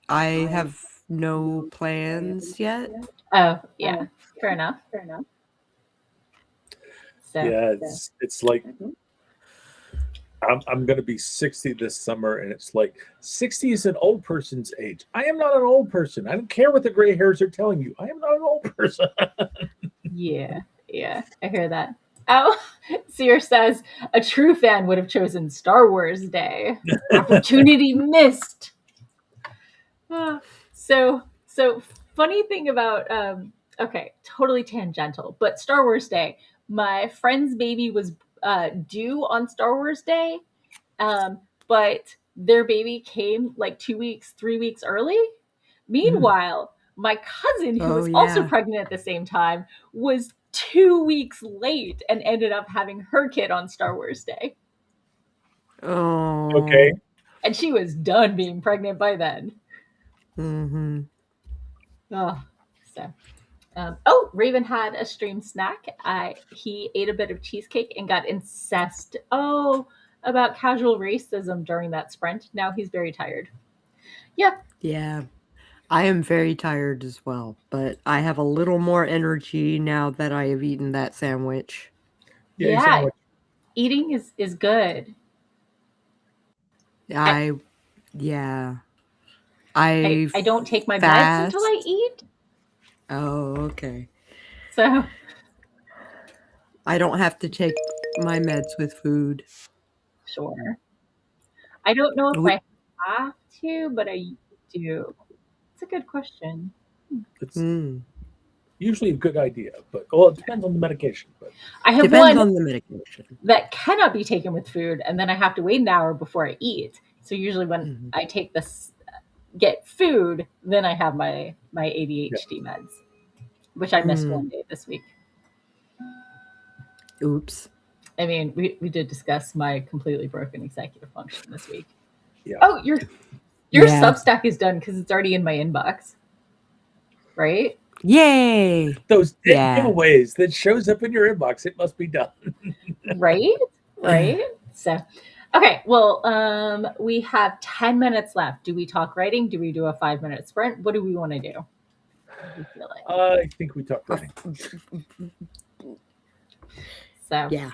I have no plans yet. Oh, yeah. Fair enough. So, yeah, it's like I'm going to be 60 this summer, and it's like 60 is an old person's age. I am not an old person. I don't care what the gray hairs are telling you. I am not an old person. yeah, I hear that. Oh, Sear says a true fan would have chosen Star Wars Day. Opportunity missed. So funny thing about okay, totally tangential, but Star Wars Day. My friend's baby was due on Star Wars Day, but their baby came like 2 weeks, 3 weeks early. Meanwhile, my cousin, who was also pregnant at the same time, was 2 weeks late and ended up having her kid on Star Wars Day. Oh. Okay. And she was done being pregnant by then. Mm-hmm. Oh, so. Raven had a stream snack. He ate a bit of cheesecake and got incensed. About casual racism during that sprint. Now he's very tired. Yeah. I am very tired as well, but I have a little more energy now that I have eaten that sandwich. Yeah. Eating is good. I don't take my meds until I eat. Oh, okay. So I don't have to take my meds with food. Sure. I don't know if We, I have to, but I do. It's a good question. It's mm, usually a good idea, but well, it depends on the medication. But I have depends one on the medication. that cannot be taken with food, and then I have to wait an hour before I eat. So usually when Mhm. I take this, get food, then I have my yeah, ADHD meds, which I missed Mm, one day this week. oops. I mean, we did discuss my completely broken executive function this week. yeah. Oh, your Yeah. Substack is done because it's already in my inbox, right? Yay. Those dead Yeah. giveaways that shows up in your inbox, it must be done. Right? Right? So, okay, well, we have 10 minutes left. Do we talk writing? Do we do a 5-minute sprint? What do we want to do? How do you feel like? I think we talked writing. So, Yeah.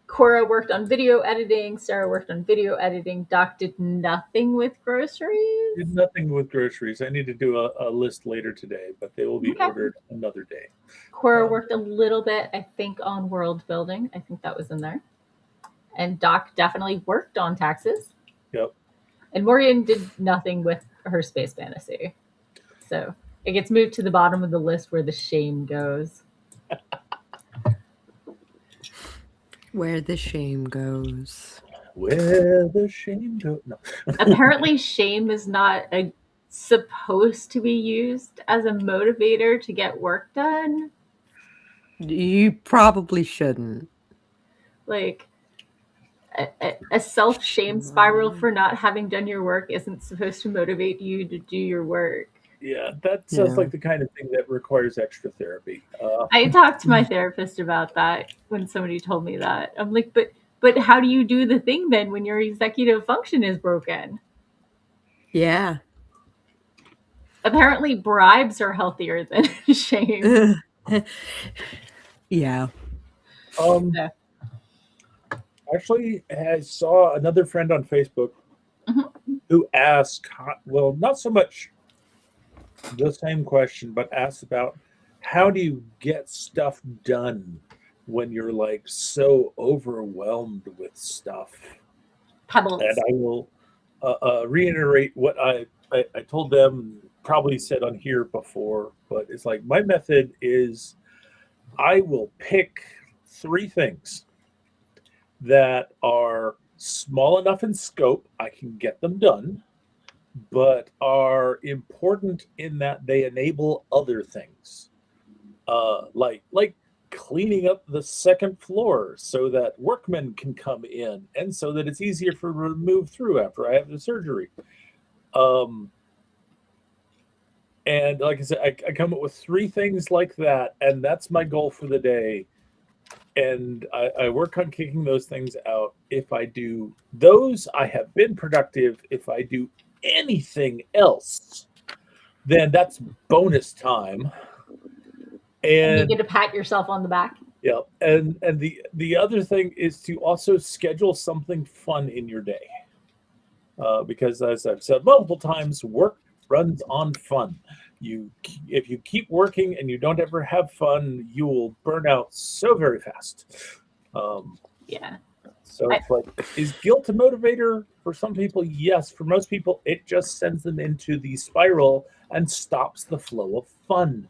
Cora worked on video editing. Sarah worked on video editing. Doc did nothing with groceries. Did nothing with groceries. I need to do a list later today, but they will be Okay. ordered another day. Cora worked a little bit, I think, on world building. I think that was in there. And Doc definitely worked on taxes. Yep. And Morgan did nothing with her space fantasy. So it gets moved to the bottom of the list where the shame goes. Where the shame goes. Where the shame goes. No. Apparently, shame is not supposed to be used as a motivator to get work done. You probably shouldn't. Like, a self shame spiral for not having done your work isn't supposed to motivate you to do your work. Yeah, that sounds like the kind of thing that requires extra therapy. I talked to my therapist about that when somebody told me that. I'm like, but how do you do the thing then when your executive function is broken? Yeah. Apparently, bribes are healthier than shame. Yeah. Um, So, actually, I saw another friend on Facebook mhm. who asked, well, not so much the same question, but asked about how do you get stuff done when you're like so overwhelmed with stuff? Pebbles. And I will reiterate what I told them, probably said on here before, but it's like my method is I will pick 3 things that are small enough in scope, I can get them done, but are important in that they enable other things, like cleaning up the second floor so that workmen can come in, and so that it's easier for me to move through after I have the surgery. Um, and like I said, I come up with 3 things like that, and that's my goal for the day. And I work on kicking those things out. If I do those, I have been productive. If I do anything else, then that's bonus time. And you And get to pat yourself on the back. yeah, and the other thing is to also schedule something fun in your day, because as I've said multiple times, work runs on fun. You if you keep working and you don't ever have fun, you will burn out so very fast. Um, Yeah. so I, it's like, is guilt a motivator for some people? Yes. For most people, it just sends them into the spiral and stops the flow of fun.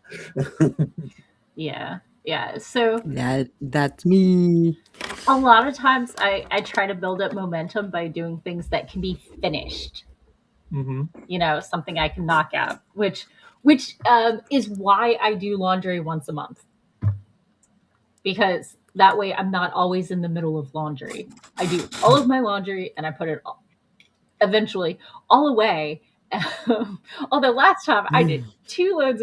yeah. Yeah. So That's me. a lot of times I try to build up momentum by doing things that can be finished. Mm-hmm. You know, something I can knock out, which is why I do laundry once a month, because that way I'm not always in the middle of laundry. I do all of my laundry and I put it eventually all away. Although last time I did 2 rounds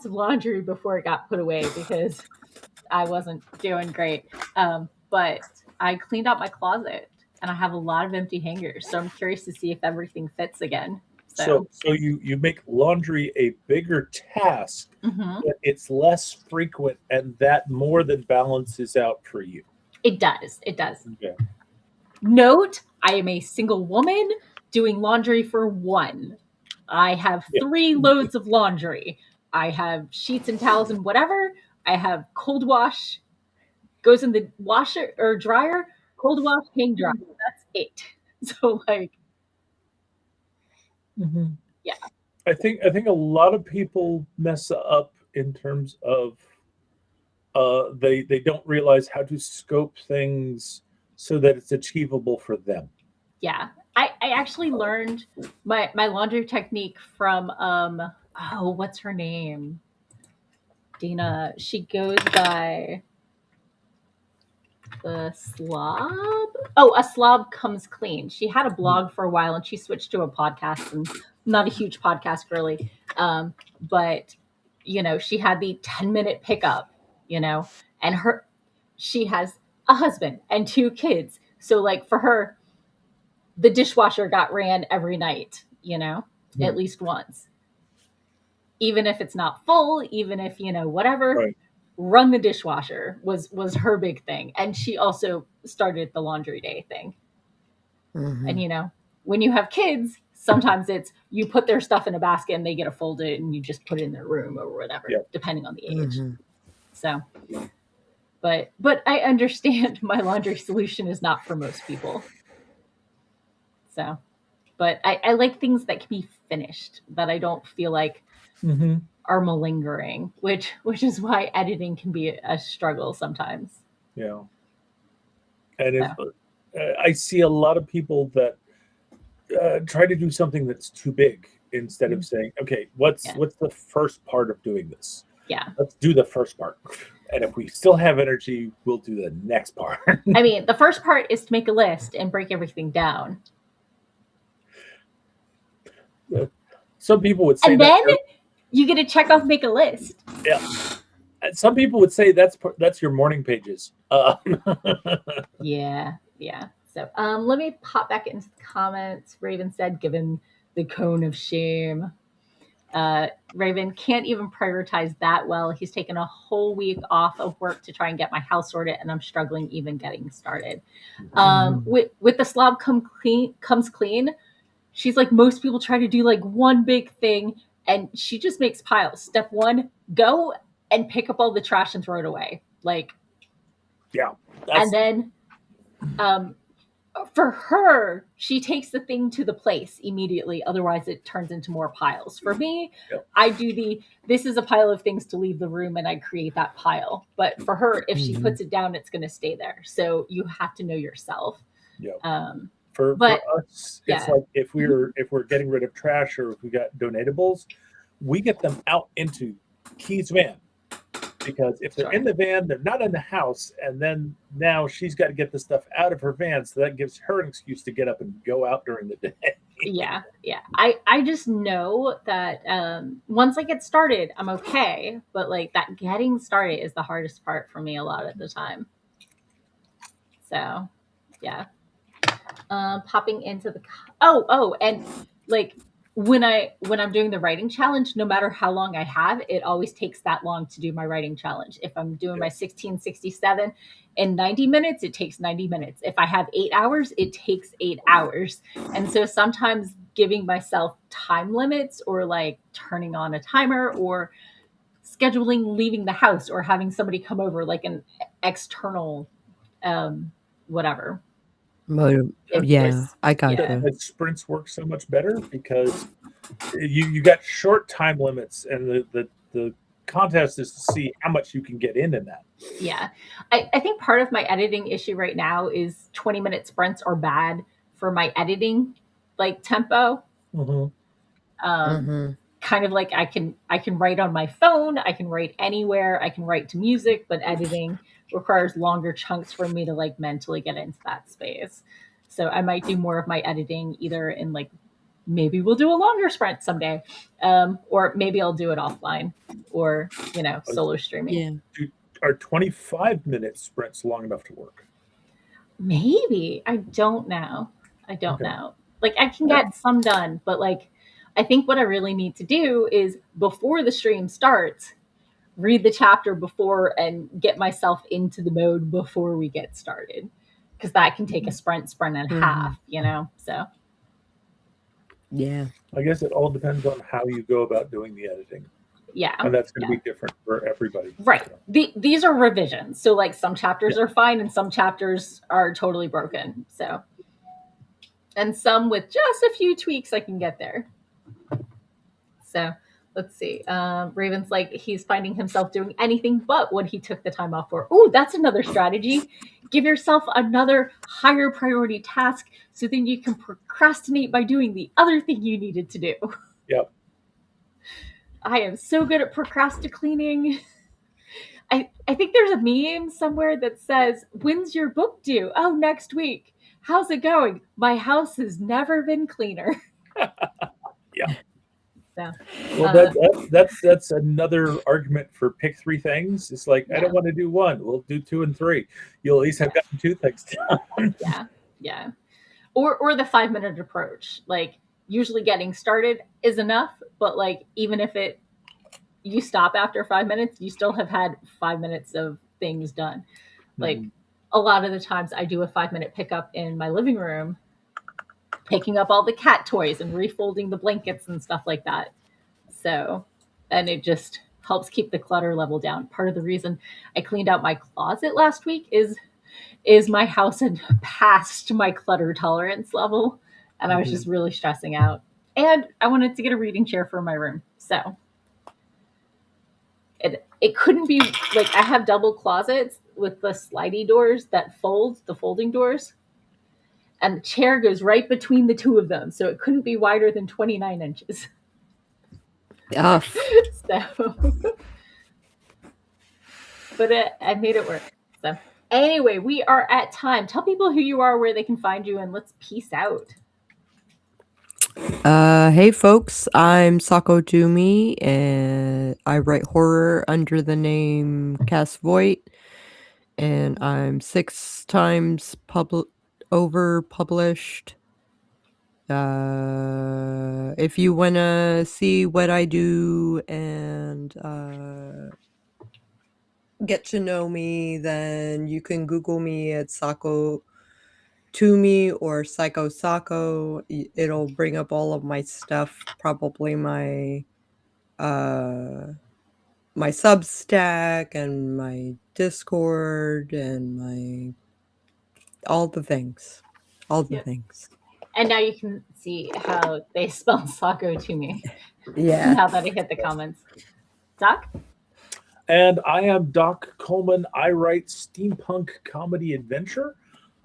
of laundry before it got put away because I wasn't doing great. But I cleaned out my closet and I have a lot of empty hangers. So I'm curious to see if everything fits again. So you make laundry a bigger task, Mhm. but it's less frequent, and that more than balances out for you. It does. It does. Okay. Note, I am a single woman doing laundry for one. I have Yeah. 3 loads of laundry. I have sheets and towels and whatever. I have cold wash. goes in the washer or dryer, cold wash, hang dry. That's it. So like, Mhm. yeah, I think a lot of people mess up in terms of they don't realize how to scope things so that it's achievable for them. yeah. I actually learned my laundry technique from oh, what's her name? Dina. She goes by the slob. Oh, a slob comes clean. She had a blog for a while and she switched to a podcast, and I'm not a huge podcast girly. But she had the 10-minute pickup, and she has a husband and 2 kids. So like for her, the dishwasher got ran every night, at least once. Even if it's not full, even if, whatever, Right. run the dishwasher was her big thing. And she also started the laundry day thing. And when you have kids, sometimes it's you put their stuff in a basket and they get to fold it and you just put it in their room or whatever, Yep. depending on the age. So but I understand my laundry solution is not for most people. So but I like things that can be finished, that I don't feel like Mm-hmm. are malingering, which is why editing can be a struggle sometimes. Yeah. And if So I see a lot of people that try to do something that's too big instead of saying, okay, what's the first part of doing this? yeah. Let's do the first part. And if we still have energy, we'll do the next part. I mean, the first part is to make a list and break everything down. Some people would say and then you get to check off, make a list. Yeah. Some people would say that's your morning pages. Yeah. So let me pop back into the comments. Raven said, given the cone of shame. Raven can't even prioritize that well. He's taken a whole week off of work to try and get my house sorted, and I'm struggling even getting started. With the slob comes clean. She's like, most people try to do like one big thing, and she just makes piles. Step 1, go and pick up all the trash and throw it away. Like, yeah. And then for her, she takes the thing to the place immediately. Otherwise, it turns into more piles. For me, I do this is a pile of things to leave the room, and I create that pile. But for her, if she puts it down, it's going to stay there. So you have to know yourself. Yeah. For us, it's like if we're getting rid of trash or if we got donatables, we get them out into Key's van. Because if they're in the van, they're not in the house, and then now she's got to get the stuff out of her van, so that gives her an excuse to get up and go out during the day. Yeah. I just know that once I get started, I'm okay, but like that getting started is the hardest part for me a lot of the time. So, yeah. Popping into the and like when I'm doing the writing challenge, no matter how long I have, it always takes that long to do my writing challenge. If I'm doing my 1667 in 90 minutes, it takes 90 minutes. If I have 8 hours, it takes 8 hours. And so sometimes giving myself time limits, or like turning on a timer, or scheduling leaving the house, or having somebody come over, like an external whatever. I got you. That sprints work so much better because you got short time limits, and the contest is to see how much you can get in that. Yeah. I think part of my editing issue right now is 20-minute sprints are bad for my editing like tempo. Kind of like I can write on my phone, I can write anywhere, I can write to music, but editing requires longer chunks for me to like mentally get into that space. So I might do more of my editing either in like, maybe we'll do a longer sprint someday, or maybe I'll do it offline, or solo streaming. Are 25-minute sprints long enough to work? Maybe. I don't know. Like I can get some done, but like I think what I really need to do is, before the stream starts, read the chapter before and get myself into the mode before we get started, because that can take a sprint and a half, so yeah. I guess it all depends on how you go about doing the editing. Yeah. And that's going to Yeah. be different for everybody. Right. So, These are revisions. So like some chapters yeah. are fine and some chapters are totally broken. So, and some with just a few tweaks I can get there. So let's see. Raven's like, he's finding himself doing anything but what he took the time off for. Ooh, that's another strategy. Give yourself another higher priority task so then you can procrastinate by doing the other thing you needed to do. Yep. I am so good at procrastinating. I think there's a meme somewhere that says, when's your book due? Oh, next week. How's it going? My house has never been cleaner. Yeah. So, Well, that's another argument for pick three things. It's like, I don't want to do one. We'll do 2 and 3. You'll at least have gotten 2 things done. Yeah. Or the 5-minute approach. Like usually getting started is enough, but like even if you stop after 5 minutes, you still have had 5 minutes of things done. Like a lot of the times I do a 5-minute pickup in my living room, picking up all the cat toys and refolding the blankets and stuff like that. So, and it just helps keep the clutter level down. Part of the reason I cleaned out my closet last week is my house had passed my clutter tolerance level, and I was just really stressing out. And I wanted to get a reading chair for my room. So it couldn't be like I have double closets with the slidey doors that fold, the folding doors. And the chair goes right between the two of them. So it couldn't be wider than 29 inches. So, but I made it work. So anyway, we are at time. Tell people who you are, where they can find you, and let's peace out. Hey folks, I'm Sako Tumi, and I write horror under the name Voit, and I'm 6 times over published. If you wanna see what I do and get to know me, then you can Google me at Sako Tumi or Psycho Sako. It'll bring up all of my stuff, probably my my Substack and my Discord and my all the things. And now you can see how they spell Sako to me. Yeah. Now that I hit the comments. Doc? And I am Doc Coleman. I write steampunk comedy adventure.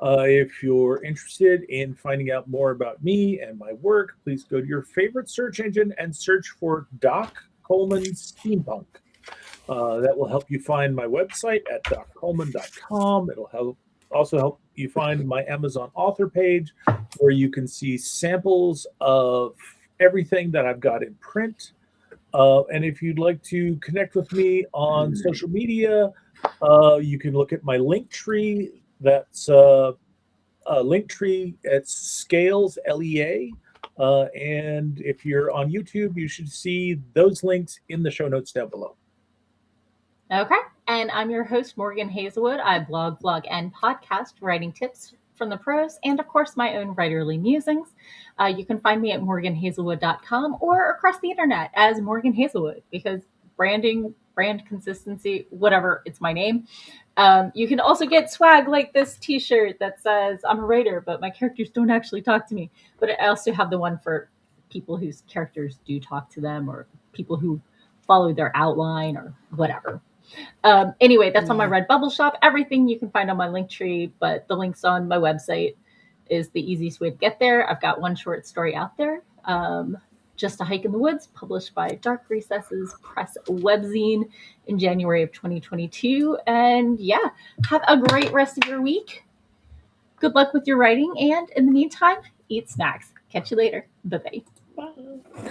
If you're interested in finding out more about me and my work, please go to your favorite search engine and search for Doc Coleman Steampunk. That will help you find my website at doccoleman.com. It'll also help you find my Amazon author page where you can see samples of everything that I've got in print. And if you'd like to connect with me on social media, you can look at my link tree. That's link tree. It's Scales LEA. And if you're on YouTube, you should see those links in the show notes down below. Okay. And I'm your host, Morgan Hazelwood. I blog, vlog, and podcast writing tips from the pros and, of course, my own writerly musings. You can find me at morganhazelwood.com or across the internet as Morgan Hazelwood because branding, brand consistency, whatever, it's my name. You can also get swag like this t-shirt that says I'm a writer, but my characters don't actually talk to me. But I also have the one for people whose characters do talk to them or people who follow their outline or whatever. Anyway, that's on my Redbubble shop. Everything you can find on my link tree, but the links on my website is the easiest way to get there. I've got one short story out there, Just a Hike in the Woods, published by Dark Recesses Press webzine in January of 2022. And yeah, have a great rest of your week. Good luck with your writing. And in the meantime, eat snacks. Catch you later. Bye-bye. Bye.